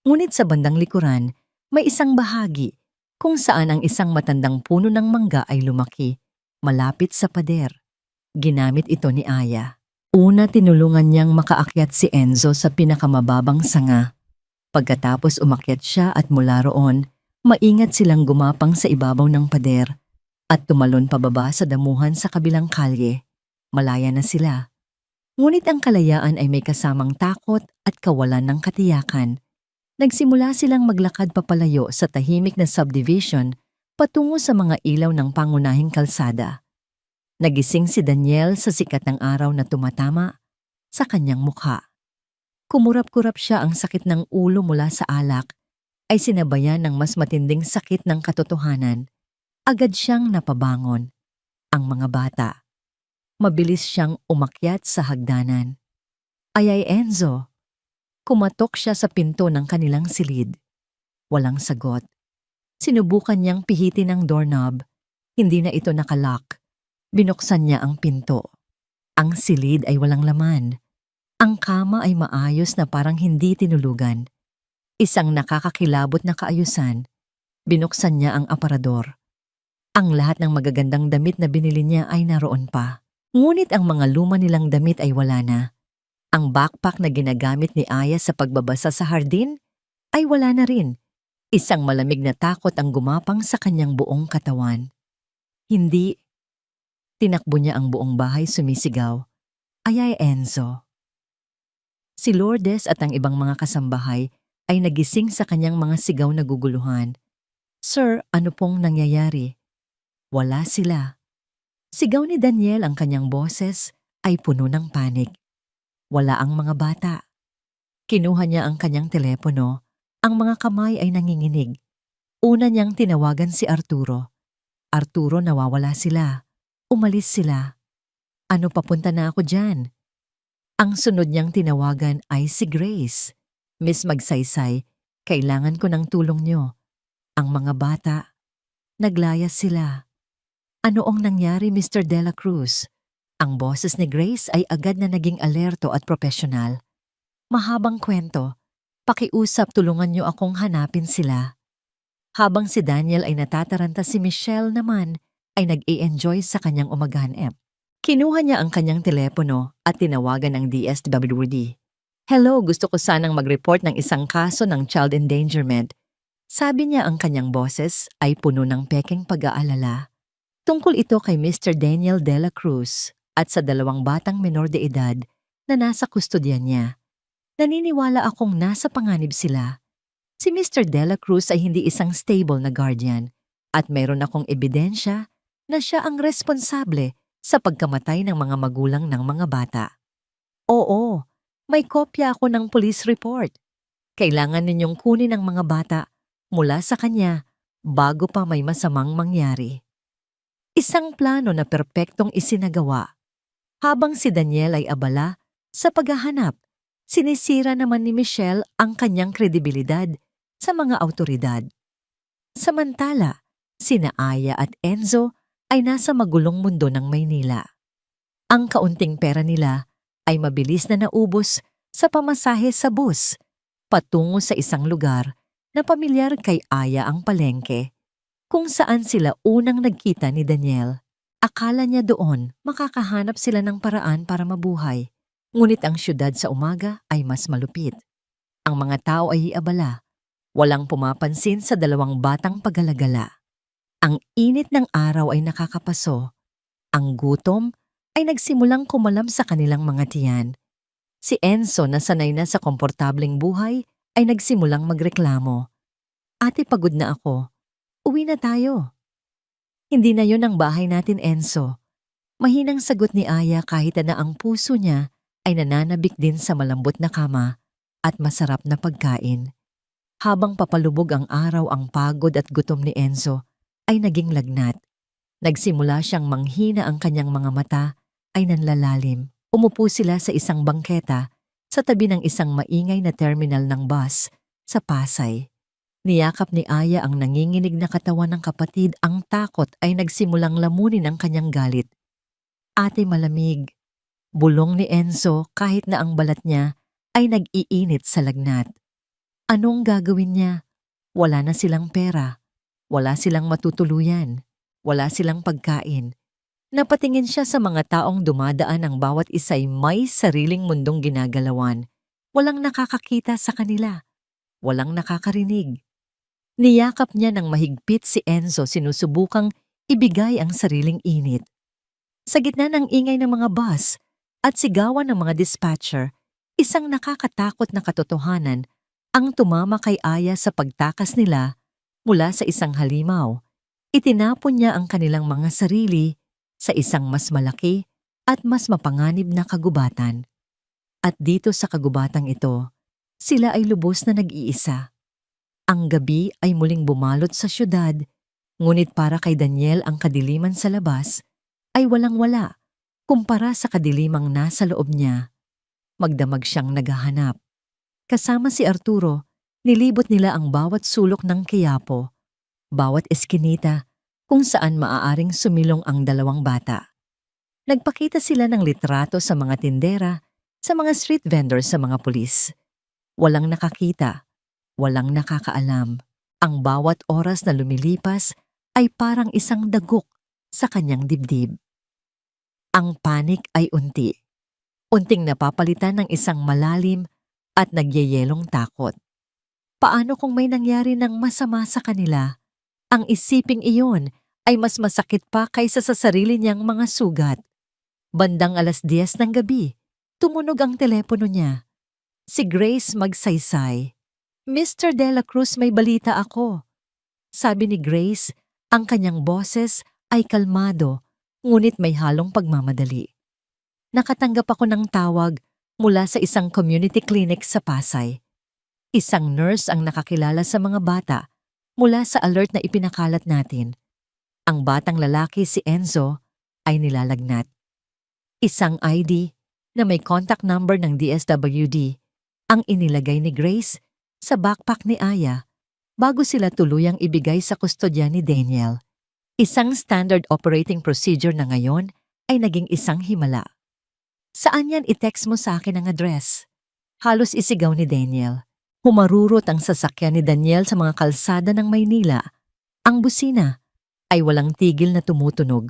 Ngunit sa bandang likuran, may isang bahagi kung saan ang isang matandang puno ng mangga ay lumaki, malapit sa pader. Ginamit ito ni Aya. Una tinulungan niyang makaakyat si Enzo sa pinakamababang sanga. Pagkatapos umakyat siya at mula roon, maingat silang gumapang sa ibabaw ng pader at tumalon pababa sa damuhan sa kabilang kalye. Malaya na sila. Ngunit ang kalayaan ay may kasamang takot at kawalan ng katiyakan. Nagsimula silang maglakad papalayo sa tahimik na subdivision patungo sa mga ilaw ng pangunahing kalsada. Nagising si Daniel sa sikat ng araw na tumatama sa kanyang mukha. Kumurap-kurap siya, ang sakit ng ulo mula sa alak ay sinabayan ng mas matinding sakit ng katotohanan. Agad siyang napabangon. Ang mga bata. Mabilis siyang umakyat sa hagdanan. Ay Enzo. Kumatok siya sa pinto ng kanilang silid. Walang sagot. Sinubukan niyang pihitin ang doorknob. Hindi na ito nakalock. Binuksan niya ang pinto. Ang silid ay walang laman. Ang kama ay maayos na parang hindi tinulugan. Isang nakakakilabot na kaayusan. Binuksan niya ang aparador. Ang lahat ng magagandang damit na binili niya ay naroon pa. Ngunit ang mga luma nilang damit ay wala na. Ang backpack na ginagamit ni Aya sa pagbabasa sa hardin ay wala na rin. Isang malamig na takot ang gumapang sa kanyang buong katawan. Hindi. Tinakbo niya ang buong bahay sumisigaw. Ay Enzo. Si Lourdes at ang ibang mga kasambahay ay nagising sa kanyang mga sigaw na guguluhan. Sir, ano pong nangyayari? Wala sila. Sigaw ni Daniel, ang kanyang boses ay puno ng panik. Wala ang mga bata. Kinuha niya ang kanyang telepono. Ang mga kamay ay nanginginig. Una niyang tinawagan si Arturo. Arturo, nawawala sila. Umalis sila. Ano, papunta na ako dyan? Ang sunod niyang tinawagan ay si Grace. Miss Magsaysay, kailangan ko ng tulong niyo. Ang mga bata, naglayas sila. Ano ang nangyari, Mr. De La Cruz? Ang boses ni Grace ay agad na naging alerto at profesional. Mahabang kwento. Pakiusap, tulungan niyo akong hanapin sila. Habang si Daniel ay natataranta, si Michelle naman ay nag-i-enjoy sa kanyang umagahan. Kinuha niya ang kanyang telepono at tinawagan ang DSWD. Hello, gusto ko sanang mag-report ng isang kaso ng child endangerment. Sabi niya, ang kanyang boses ay puno ng pekeng pag-aalala. Tungkol ito kay Mr. Daniel De La Cruz at sa 2 batang menor de edad na nasa kustodyan niya. Naniniwala akong nasa panganib sila. Si Mr. De La Cruz ay hindi isang stable na guardian at mayroon akong ebidensya na siya ang responsable sa pagkamatay ng mga magulang ng mga bata. Oo, may kopya ako ng police report. Kailangan ninyong kunin ang mga bata mula sa kanya bago pa may masamang mangyari. Isang plano na perpektong isinagawa. Habang si Daniel ay abala sa paghahanap, sinisira naman ni Michelle ang kanyang kredibilidad sa mga awtoridad. Samantala, sina Aya at Enzo ay nasa magulong mundo ng Maynila. Ang kaunting pera nila ay mabilis na naubos sa pamasahe sa bus patungo sa isang lugar na pamilyar kay Aya, ang palengke, kung saan sila unang nagkita ni Daniel. Akala niya doon makakahanap sila ng paraan para mabuhay. Ngunit ang syudad sa umaga ay mas malupit. Ang mga tao ay iabala. Walang pumapansin sa 2 batang paggalagala. Ang init ng araw ay nakakapaso. Ang gutom ay nagsimulang kumalam sa kanilang mga tiyan. Si Enzo na sanay na sa komportableng buhay ay nagsimulang magreklamo. Ate, pagod na ako. Uwi na tayo. Hindi na yon ang bahay natin, Enzo. Mahinang sagot ni Aya kahit na ang puso niya ay nananabik din sa malambot na kama at masarap na pagkain. Habang papalubog ang araw, ang pagod at gutom ni Enzo ay naging lagnat. Nagsimula siyang manghina, ang kanyang mga mata ay nanlalalim. Umupo sila sa isang bangketa sa tabi ng isang maingay na terminal ng bus sa Pasay. Niyakap ni Aya ang nanginginig na katawan ng kapatid. Ang takot ay nagsimulang lamunin ang kanyang galit. Ate, malamig. Bulong ni Enzo kahit na ang balat niya ay nag-iinit sa lagnat. Anong gagawin niya? Wala na silang pera. Wala silang matutuluyan. Wala silang pagkain. Napatingin siya sa mga taong dumadaan, ang bawat isa'y may sariling mundong ginagalawan. Walang nakakakita sa kanila. Walang nakakarinig. Niyakap niya ng mahigpit si Enzo, sinusubukang ibigay ang sariling init. Sa gitna ng ingay ng mga bus at sigawan ng mga dispatcher, isang nakakatakot na katotohanan ang tumama kay Aya sa pagtakas nila mula sa isang halimaw. Itinapon niya ang kanilang mga sarili sa isang mas malaki at mas mapanganib na kagubatan. At dito sa kagubatang ito, sila ay lubos na nag-iisa. Ang gabi ay muling bumalot sa syudad, ngunit para kay Daniel ang kadiliman sa labas ay walang-wala kumpara sa kadilimang nasa loob niya. Magdamag siyang naghahanap. Kasama si Arturo, nilibot nila ang bawat sulok ng Quiapo, bawat eskinita kung saan maaaring sumilong ang dalawang bata. Nagpakita sila ng litrato sa mga tindera, sa mga street vendors, sa mga pulis. Walang nakakita, walang nakakaalam. Ang bawat oras na lumilipas ay parang isang dagok sa kanyang dibdib. Ang panik ay unting napapalitan ng isang malalim at nagyayelong takot. Paano kung may nangyari ng masama sa kanila? Ang isiping iyon ay mas masakit pa kaysa sa sarili niyang mga sugat. Bandang 10:00 ng gabi, tumunog ang telepono niya. Si Grace magsaysay. "Mr. De La Cruz, may balita ako." Sabi ni Grace, ang kanyang boses ay kalmado, ngunit may halong pagmamadali. "Nakatanggap ako ng tawag mula sa isang community clinic sa Pasay. Isang nurse ang nakakilala sa mga bata mula sa alert na ipinakalat natin. Ang batang lalaki, si Enzo, ay nilalagnat. Isang ID na may contact number ng DSWD ang inilagay ni Grace sa backpack ni Aya bago sila tuluyang ibigay sa kustodya ni Daniel. Isang standard operating procedure na ngayon ay naging isang himala. "Saan yan? I-text mo sa akin ang address." Halos isigaw ni Daniel. Humarurot ang sasakyan ni Daniel sa mga kalsada ng Maynila. Ang busina ay walang tigil na tumutunog,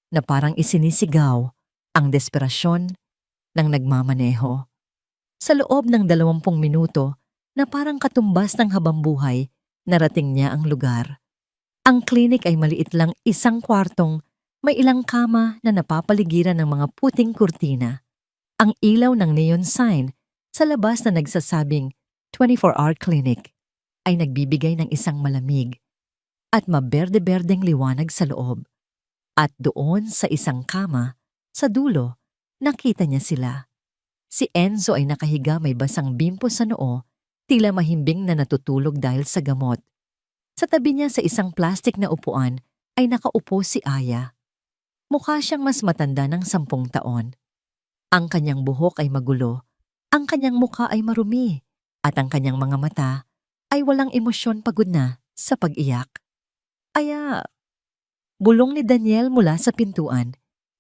na parang isinisigaw ang desperasyon ng nagmamaneho. Sa loob ng 20 minuto, na parang katumbas ng habambuhay, narating niya ang lugar. Ang klinik ay maliit lang, isang kwartong may ilang kama na napapaligiran ng mga puting kurtina. Ang ilaw ng neon sign sa labas na nagsasabing 24-hour clinic ay nagbibigay ng isang malamig at maberde-berdeng liwanag sa loob. At doon sa isang kama, sa dulo, nakita niya sila. Si Enzo ay nakahiga, may basang bimpo sa noo, tila mahimbing na natutulog dahil sa gamot. Sa tabi niya sa isang plastik na upuan ay nakaupo si Aya. Mukha siyang mas matanda ng 10 taon. Ang kanyang buhok ay magulo, ang kanyang mukha ay marumi, at ang kanyang mga mata ay walang emosyon, pagod na sa pag-iyak. "Aya!" Bulong ni Daniel mula sa pintuan.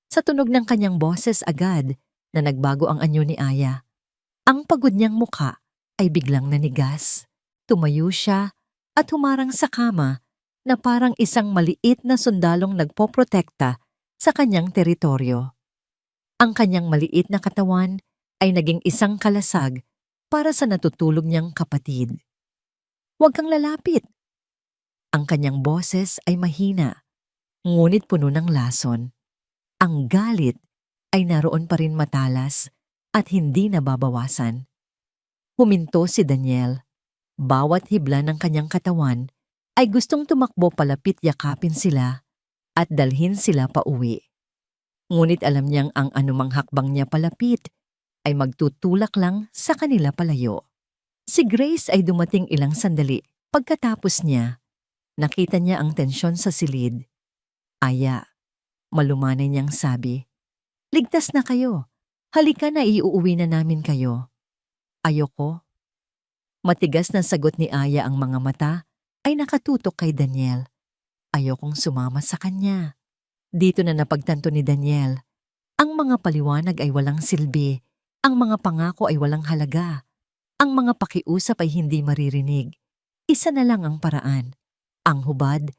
Sa tunog ng kanyang boses agad na nagbago ang anyo ni Aya. Ang pagod niyang mukha ay biglang nanigas. Tumayo siya at humarang sa kama na parang isang maliit na sundalong nagpoprotekta sa kanyang teritoryo. Ang kanyang maliit na katawan ay naging isang kalasag para sa natutulog niyang kapatid. "Huwag kang lalapit." Ang kanyang boses ay mahina, ngunit puno ng lason. Ang galit ay naroon pa rin matalas at hindi nababawasan. Huminto si Daniel. Bawat hibla ng kanyang katawan ay gustong tumakbo palapit yakapin sila at dalhin sila pauwi. Ngunit alam niyang ang anumang hakbang niya palapit ay magtutulak lang sa kanila palayo. Si Grace ay dumating ilang sandali. Pagkatapos niya, nakita niya ang tensyon sa silid. Aya, malumanay niyang sabi, "Ligtas na kayo. Halika na, iuuwi na namin kayo." "Ayoko." Matigas na sagot ni Aya. Ang mga mata ay nakatutok kay Daniel. Ayokong sumama sa kanya. Dito na napagtanto ni Daniel. Ang mga paliwanag ay walang silbi. Ang mga pangako ay walang halaga. Ang mga pakiusap ay hindi maririnig. Isa na lang ang paraan. Ang hubad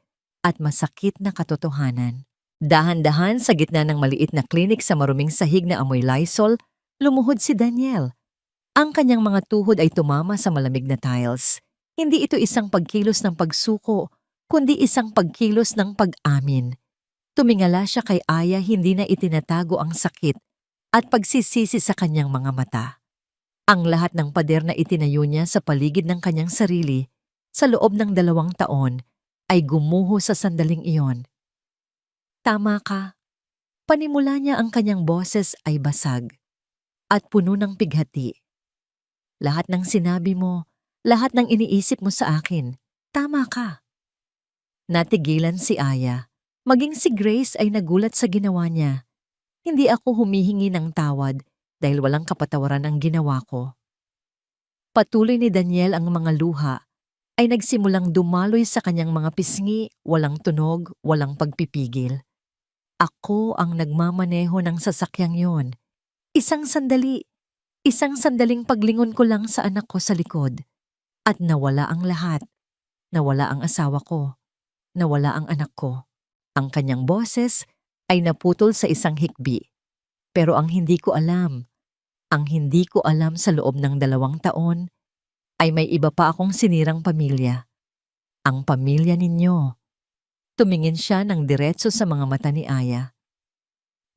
at masakit na katotohanan. Dahan-dahan sa gitna ng maliit na klinik sa maruming sahig na amoy Lysol, lumuhod si Daniel. Ang kanyang mga tuhod ay tumama sa malamig na tiles. Hindi ito isang pagkilos ng pagsuko, kundi isang pagkilos ng pag-amin. Tumingala siya kay Aya, hindi na itinatago ang sakit at pagsisisi sa kanyang mga mata. Ang lahat ng pader na itinayo niya sa paligid ng kanyang sarili sa loob ng 2 taon ay gumuho sa sandaling iyon. "Tama ka." Panimula niya, ang kanyang boses ay basag at puno ng pighati. "Lahat ng sinabi mo, lahat ng iniisip mo sa akin, tama ka." Natigilan si Aya. Maging si Grace ay nagulat sa ginawa niya. "Hindi ako humihingi ng tawad dahil walang kapatawaran ang ginawa ko." Patuloy ni Daniel. Ang mga luha ay nagsimulang dumaloy sa kanyang mga pisngi, walang tunog, walang pagpipigil. "Ako ang nagmamaneho ng sasakyang yon. Isang sandaling paglingon ko lang sa anak ko sa likod. At nawala ang lahat. Nawala ang asawa ko. Nawala ang anak ko." Ang kanyang boses ay naputol sa isang hikbi. "Pero ang hindi ko alam sa loob ng 2 taon ay may iba pa akong sinirang pamilya. Ang pamilya ninyo." Tumingin siya ng diretso sa mga mata ni Aya.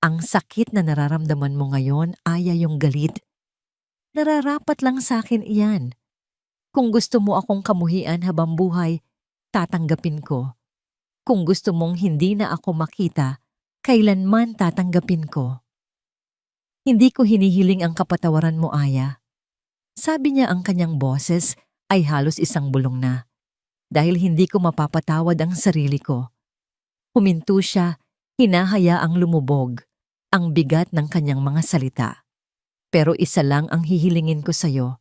"Ang sakit na nararamdaman mo ngayon, Aya, yung galit. Nararapat lang sa akin iyan. Kung gusto mo akong kamuhian habang buhay, tatanggapin ko. Kung gusto mong hindi na ako makita, kailanman tatanggapin ko. Hindi ko hinihiling ang kapatawaran mo, Aya." Sabi niya. Ang kanyang boses ay halos isang bulong na. "Dahil hindi ko mapapatawad ang sarili ko." Huminto siya, hinahayaang lumubog ang bigat ng kanyang mga salita. "Pero isa lang ang hihilingin ko sa'yo."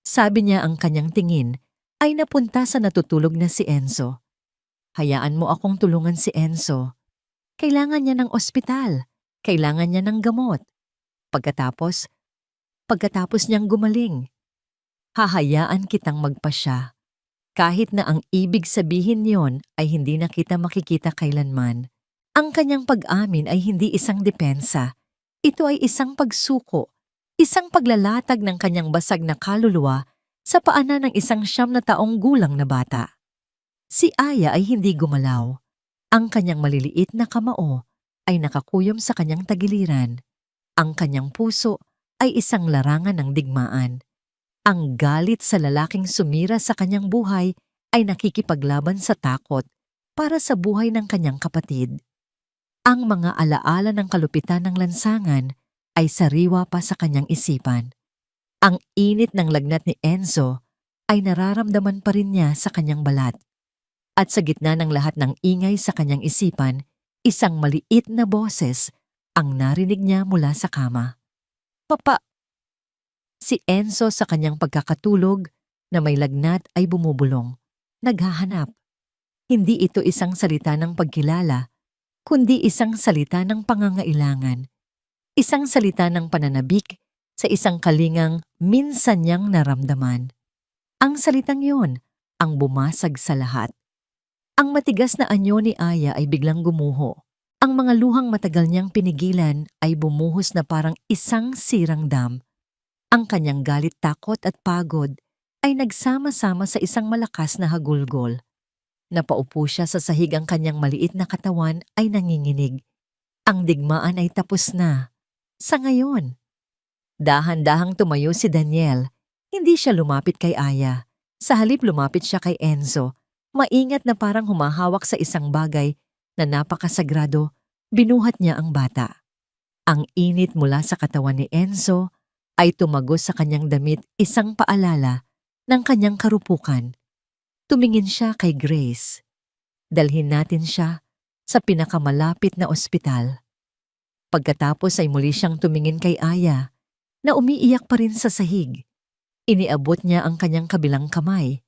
Sabi niya. Ang kanyang tingin ay napunta sa natutulog na si Enzo. "Hayaan mo akong tulungan si Enzo. Kailangan niya ng ospital. Kailangan niya ng gamot. Pagkatapos niyang gumaling, hahayaan kitang magpasya. Kahit na ang ibig sabihin niyon ay hindi na kita makikita kailanman." Ang kanyang pag-amin ay hindi isang depensa. Ito ay isang pagsuko, isang paglalatag ng kanyang basag na kaluluwa sa paanan ng isang 9 taong gulang na bata. Si Aya ay hindi gumalaw. Ang kanyang maliliit na kamao ay nakakuyom sa kanyang tagiliran. Ang kanyang puso ay isang larangan ng digmaan. Ang galit sa lalaking sumira sa kanyang buhay ay nakikipaglaban sa takot para sa buhay ng kanyang kapatid. Ang mga alaala ng kalupitan ng lansangan ay sariwa pa sa kanyang isipan. Ang init ng lagnat ni Enzo ay nararamdaman pa rin niya sa kanyang balat. At sa gitna ng lahat ng ingay sa kanyang isipan, isang maliit na boses ang narinig niya mula sa kama. "Papa!" Si Enzo sa kanyang pagkakatulog na may lagnat ay bumubulong. Naghahanap. Hindi ito isang salita ng pagkilala, kundi isang salita ng pangangailangan. Isang salita ng pananabik sa isang kalingang minsan niyang naramdaman. Ang salitang yon ang bumasag sa lahat. Ang matigas na anyo ni Aya ay biglang gumuho. Ang mga luhang matagal niyang pinigilan ay bumuhos na parang isang sirang dam. Ang kanyang galit, takot at pagod ay nagsama-sama sa isang malakas na hagulgol. Napaupo siya sa sahig. Ang kanyang maliit na katawan ay nanginginig. Ang digmaan ay tapos na. Sa ngayon. Dahan-dahang tumayo si Daniel. Hindi siya lumapit kay Aya. Sa halip lumapit siya kay Enzo. Maingat na parang humahawak sa isang bagay na napakasagrado, binuhat niya ang bata. Ang init mula sa katawan ni Enzo ay tumagos sa kanyang damit, isang paalala ng kanyang karupukan. Tumingin siya kay Grace. Dalhin natin siya sa pinakamalapit na ospital. Pagkatapos ay muli siyang tumingin kay Aya na umiiyak pa rin sa sahig. Iniabot niya ang kanyang kabilang kamay.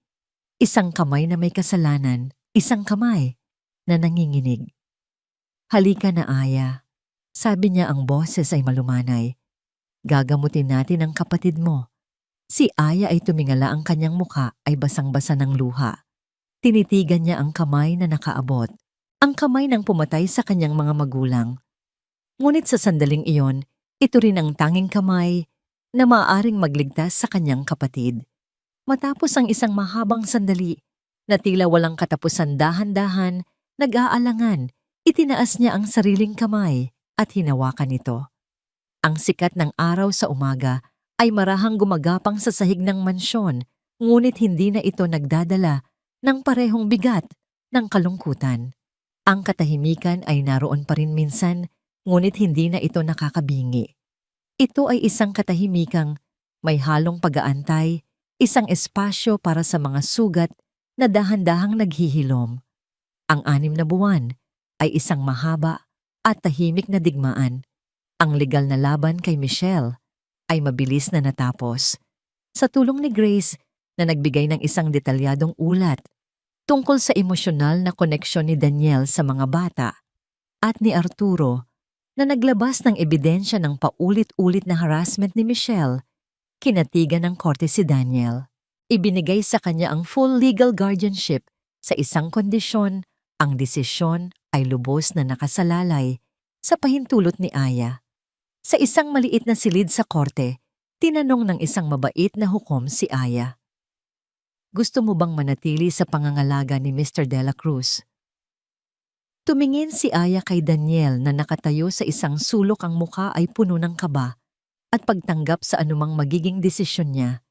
Isang kamay na may kasalanan, isang kamay na nanginginig. Halika na, Aya. Sabi niya, ang boses ay malumanay. Gagamutin natin ang kapatid mo. Si Aya ay tumingala, ang kanyang muka ay basang-basa ng luha. Tinitigan niya ang kamay na nakaabot. Ang kamay ng pumatay sa kanyang mga magulang. Ngunit sa sandaling iyon, ito rin ang tanging kamay na maaaring magligtas sa kanyang kapatid. Matapos ang isang mahabang sandali na tila walang katapusan, dahan-dahan, nag-aalangan, itinaas niya ang sariling kamay at hinawakan ito. Ang sikat ng araw sa umaga ay marahang gumagapang sa sahig ng mansyon, ngunit hindi na ito nagdadala ng parehong bigat ng kalungkutan. Ang katahimikan ay naroon pa rin minsan, ngunit hindi na ito nakakabingi. Ito ay isang katahimikang may halong pag-aantay, isang espasyo para sa mga sugat na dahan-dahang naghihilom. Ang 6 na buwan ay isang mahaba at tahimik na digmaan. Ang legal na laban kay Michelle ay mabilis na natapos. Sa tulong ni Grace na nagbigay ng isang detalyadong ulat tungkol sa emosyonal na koneksyon ni Daniel sa mga bata at ni Arturo na naglabas ng ebidensya ng paulit-ulit na harassment ni Michelle, kinatigan ng korte si Daniel. Ibinigay sa kanya ang full legal guardianship sa isang kondisyon. Ang desisyon ay lubos na nakasalalay sa pahintulot ni Aya. Sa isang maliit na silid sa korte, tinanong ng isang mabait na hukom si Aya. Gusto mo bang manatili sa pangangalaga ni Mr. De La Cruz? Tumingin si Aya kay Daniel na nakatayo sa isang sulok, ang muka ay puno ng kaba at pagtanggap sa anumang magiging desisyon niya.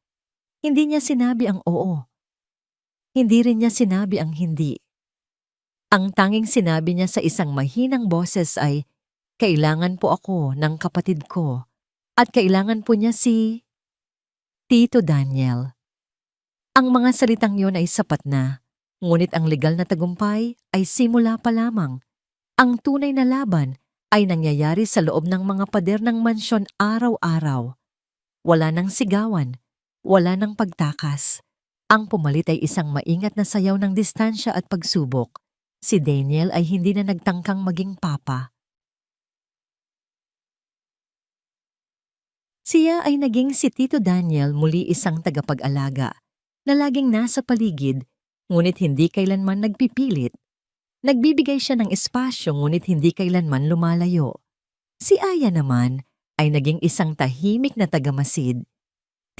Hindi niya sinabi ang oo. Hindi rin niya sinabi ang hindi. Ang tanging sinabi niya sa isang mahinang boses ay, kailangan po ako ng kapatid ko at kailangan po niya si Tito Daniel. Ang mga salitang yon ay sapat na, ngunit ang legal na tagumpay ay simula pa lamang. Ang tunay na laban ay nangyayari sa loob ng mga pader ng mansyon araw-araw. Wala nang sigawan, wala nang pagtakas. Ang pumalit ay isang maingat na sayaw ng distansya at pagsubok. Si Daniel ay hindi na nagtangkang maging papa. Siya ay naging si Tito Daniel, muli isang tagapag-alaga na laging nasa paligid, ngunit hindi kailanman nagpipilit. Nagbibigay siya ng espasyo, ngunit hindi kailanman lumalayo. Si Aya naman ay naging isang tahimik na tagamasid.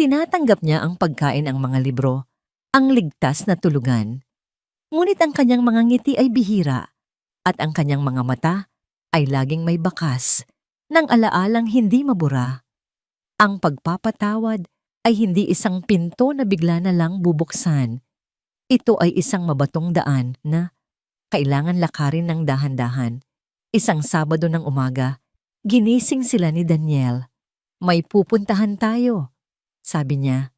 Tinatanggap niya ang pagkain, ang mga libro, ang ligtas na tulugan. Ngunit ang kanyang mga ngiti ay bihira at ang kanyang mga mata ay laging may bakas ng alaalang hindi mabura. Ang pagpapatawad ay hindi isang pinto na bigla na lang bubuksan. Ito ay isang mabatong daan na kailangan lakarin ng dahan-dahan. Isang Sabado ng umaga, ginising sila ni Daniel. May pupuntahan tayo, sabi niya.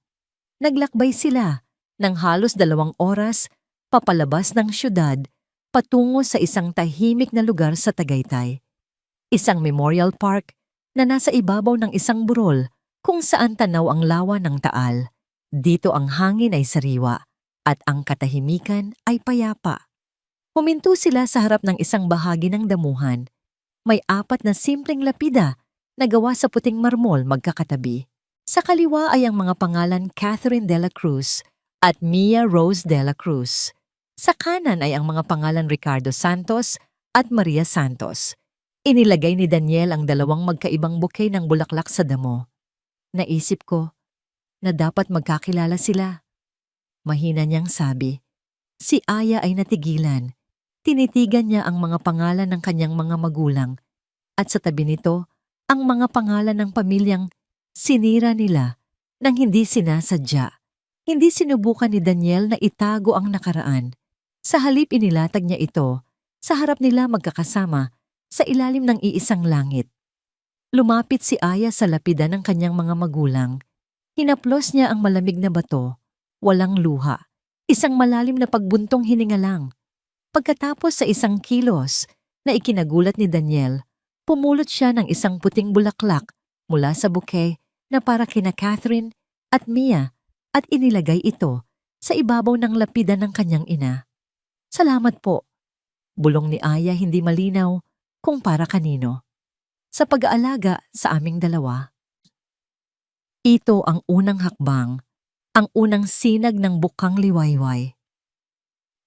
Naglakbay sila ng halos 2 oras papalabas ng syudad patungo sa isang tahimik na lugar sa Tagaytay. Isang memorial park na nasa ibabaw ng isang burol kung saan tanaw ang lawa ng Taal. Dito ang hangin ay sariwa at ang katahimikan ay payapa. Huminto sila sa harap ng isang bahagi ng damuhan. May 4 na simpleng lapida na gawa sa puting marmol magkakatabi. Sa kaliwa ay ang mga pangalan Catherine De La Cruz at Mia Rose De La Cruz. Sa kanan ay ang mga pangalan Ricardo Santos at Maria Santos. Inilagay ni Daniel ang 2 magkaibang bouquet ng bulaklak sa damo. Naisip ko na dapat magkakilala sila. Mahina niyang sabi. Si Aya ay natigilan. Tinitigan niya ang mga pangalan ng kanyang mga magulang at sa tabi nito ang mga pangalan ng pamilyang Sinira nila nang hindi sinasadya. Hindi sinubukan ni Daniel na itago ang nakaraan. Sa halip inilatag niya ito sa harap nila magkakasama sa ilalim ng iisang langit. Lumapit si Aya sa lapidan ng kanyang mga magulang. Hinaplos niya ang malamig na bato, walang luha, isang malalim na pagbuntong hininga lang. Pagkatapos sa isang kilos na ikinagulat ni Daniel, pumulot siya ng isang puting bulaklak mula sa bouquet na para kina Catherine at Mia at inilagay ito sa ibabaw ng lapidan ng kanyang ina. Salamat po. Bulong ni Aya hindi malinaw kung para kanino. Sa pag-aalaga sa aming dalawa. Ito ang unang hakbang, ang unang sinag ng bukang liwayway.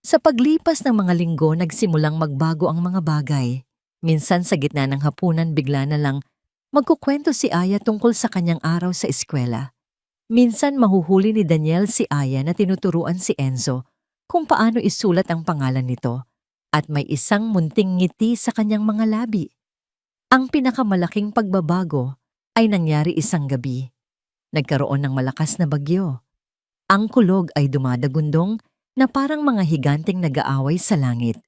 Sa paglipas ng mga linggo nagsimulang magbago ang mga bagay. Minsan sa gitna ng hapunan bigla na lang magkukwento si Aya tungkol sa kanyang araw sa eskwela. Minsan mahuhuli ni Daniel si Aya na tinuturuan si Enzo kung paano isulat ang pangalan nito at may isang munting ngiti sa kanyang mga labi. Ang pinakamalaking pagbabago ay nangyari isang gabi. Nagkaroon ng malakas na bagyo. Ang kulog ay dumadagundong na parang mga higanteng nag-aaway sa langit.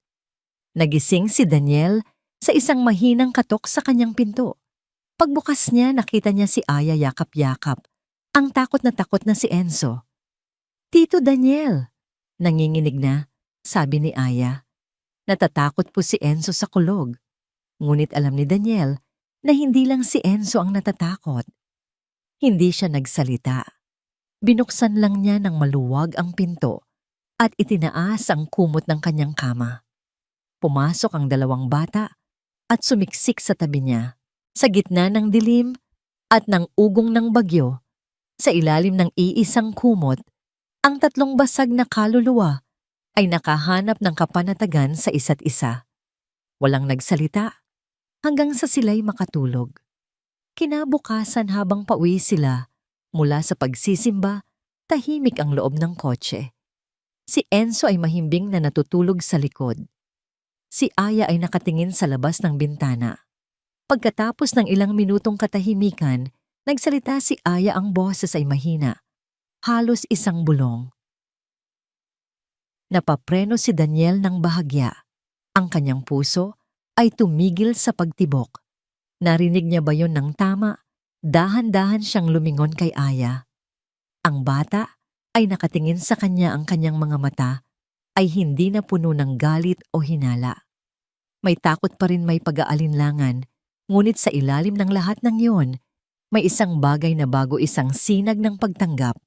Nagising si Daniel sa isang mahinang katok sa kanyang pinto. Pagbukas niya nakita niya si Aya yakap-yakap. Ang takot na si Enzo. Tito Daniel, nanginginig na, sabi ni Aya. Natatakot po si Enzo sa kulog. Ngunit alam ni Daniel na hindi lang si Enzo ang natatakot. Hindi siya nagsalita. Binuksan lang niya ng maluwag ang pinto at itinaas ang kumot ng kanyang kama. Pumasok ang dalawang bata at sumiksik sa tabi niya. Sa gitna ng dilim at ng ugong ng bagyo, sa ilalim ng iisang kumot, ang tatlong basag na kaluluwa ay nakahanap ng kapanatagan sa isa't isa. Walang nagsalita hanggang sa sila'y makatulog. Kinabukasan habang pauwi sila mula sa pagsisimba, tahimik ang loob ng kotse. Si Enzo ay mahimbing na natutulog sa likod. Si Aya ay nakatingin sa labas ng bintana. Pagkatapos ng ilang minutong katahimikan, nagsalita si Aya, ang boses ay mahina. Halos isang bulong. Napapreno si Daniel ng bahagya. Ang kanyang puso ay tumigil sa pagtibok. Narinig niya ba yon ng tama? Dahan-dahan siyang lumingon kay Aya. Ang bata ay nakatingin sa kanya, ang kanyang mga mata ay hindi na puno ng galit o hinala. May takot pa rin, may pag-aalinlangan, ngunit sa ilalim ng lahat ng iyon, may isang bagay na bago, isang sinag ng pagtanggap.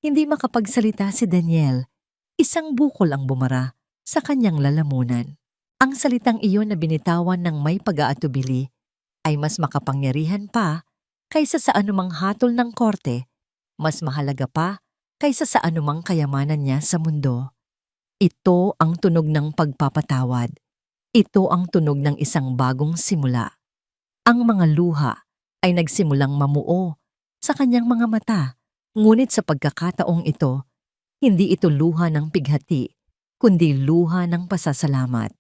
Hindi makapagsalita si Daniel, isang bukol ang bumara sa kanyang lalamunan. Ang salitang iyon na binitawan ng may pag-aatubili ay mas makapangyarihan pa kaysa sa anumang hatol ng korte, mas mahalaga pa kaysa sa anumang kayamanan niya sa mundo. Ito ang tunog ng pagpapatawad. Ito ang tunog ng isang bagong simula. Ang mga luha ay nagsimulang mamuo sa kanyang mga mata, ngunit sa pagkakataong ito, hindi ito luha ng pighati, kundi luha ng pasasalamat.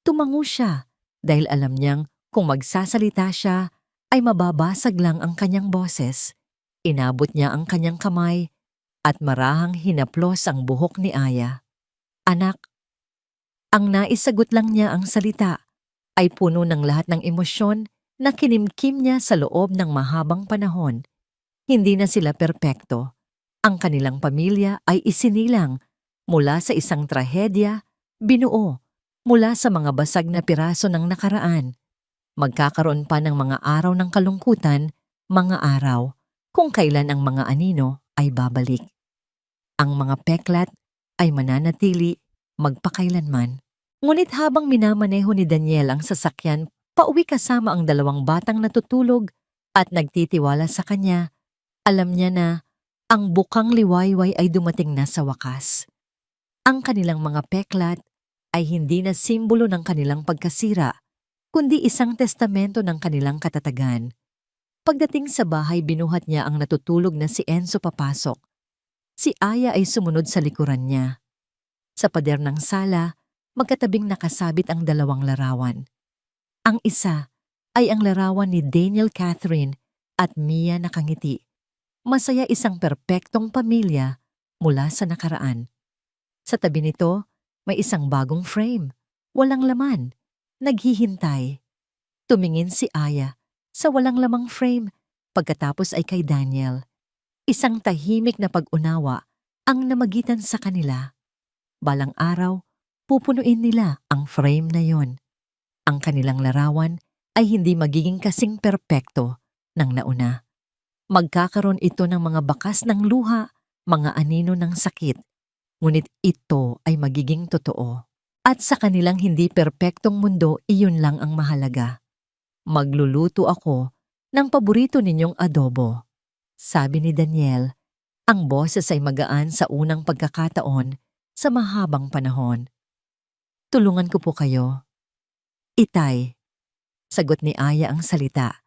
Tumango siya dahil alam niyang kung magsasalita siya ay mababasag lang ang kanyang boses. Inabot niya ang kanyang kamay at marahang hinaplos ang buhok ni Aya. Anak. Ang naisagot lang niya, ang salita ay puno ng lahat ng emosyon na kinimkim niya sa loob ng mahabang panahon. Hindi na sila perpekto. Ang kanilang pamilya ay isinilang mula sa isang trahedya, binuo mula sa mga basag na piraso ng nakaraan. Magkakaroon pa ng mga araw ng kalungkutan, mga araw kung kailan ang mga anino ay babalik. Ang mga peklat ay mananatili magpakailanman. Ngunit habang minamaneho ni Daniel ang sasakyan, pauwi kasama ang dalawang batang natutulog at nagtitiwala sa kanya, alam niya na ang bukang liwayway ay dumating na sa wakas. Ang kanilang mga peklat ay hindi na simbolo ng kanilang pagkasira, kundi isang testamento ng kanilang katatagan. Pagdating sa bahay, binuhat niya ang natutulog na si Enzo papasok. Si Aya ay sumunod sa likuran niya. Sa pader ng sala, magkatabing nakasabit ang dalawang larawan. Ang isa ay ang larawan ni Daniel Catherine at Mia nakangiti. Masaya isang perpektong pamilya mula sa nakaraan. Sa tabi nito, may isang bagong frame. Walang laman. Naghihintay. Tumingin si Aya sa walang lamang frame pagkatapos ay kay Daniel. Isang tahimik na pag-unawa ang namagitan sa kanila. Balang araw, pupunuin nila ang frame na yon. Ang kanilang larawan ay hindi magiging kasing perpekto ng nauna. Magkakaroon ito ng mga bakas ng luha, mga anino ng sakit, ngunit ito ay magiging totoo. At sa kanilang hindi perpektong mundo, iyon lang ang mahalaga. Magluluto ako ng paborito ninyong adobo. Sabi ni Daniel, ang boses ay magaan sa unang pagkakataon sa mahabang panahon. Tulungan ko po kayo. Itay, sagot ni Aya ang salita,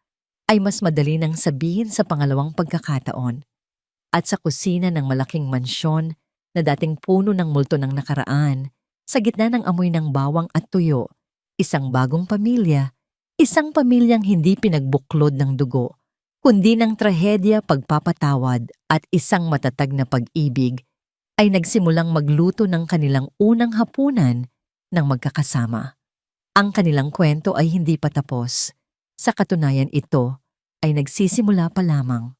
ay mas madali nang sabihin sa pangalawang pagkakataon. At sa kusina ng malaking mansyon na dating puno ng multo ng nakaraan, sa gitna ng amoy ng bawang at tuyo, isang bagong pamilya, isang pamilyang hindi pinagbuklod ng dugo, kundi ng trahedya, pagpapatawad at isang matatag na pag-ibig, ay nagsimulang magluto ng kanilang unang hapunan ng magkakasama. Ang kanilang kwento ay hindi pa tapos. Sa katunayan ito ay nagsisimula pa lamang.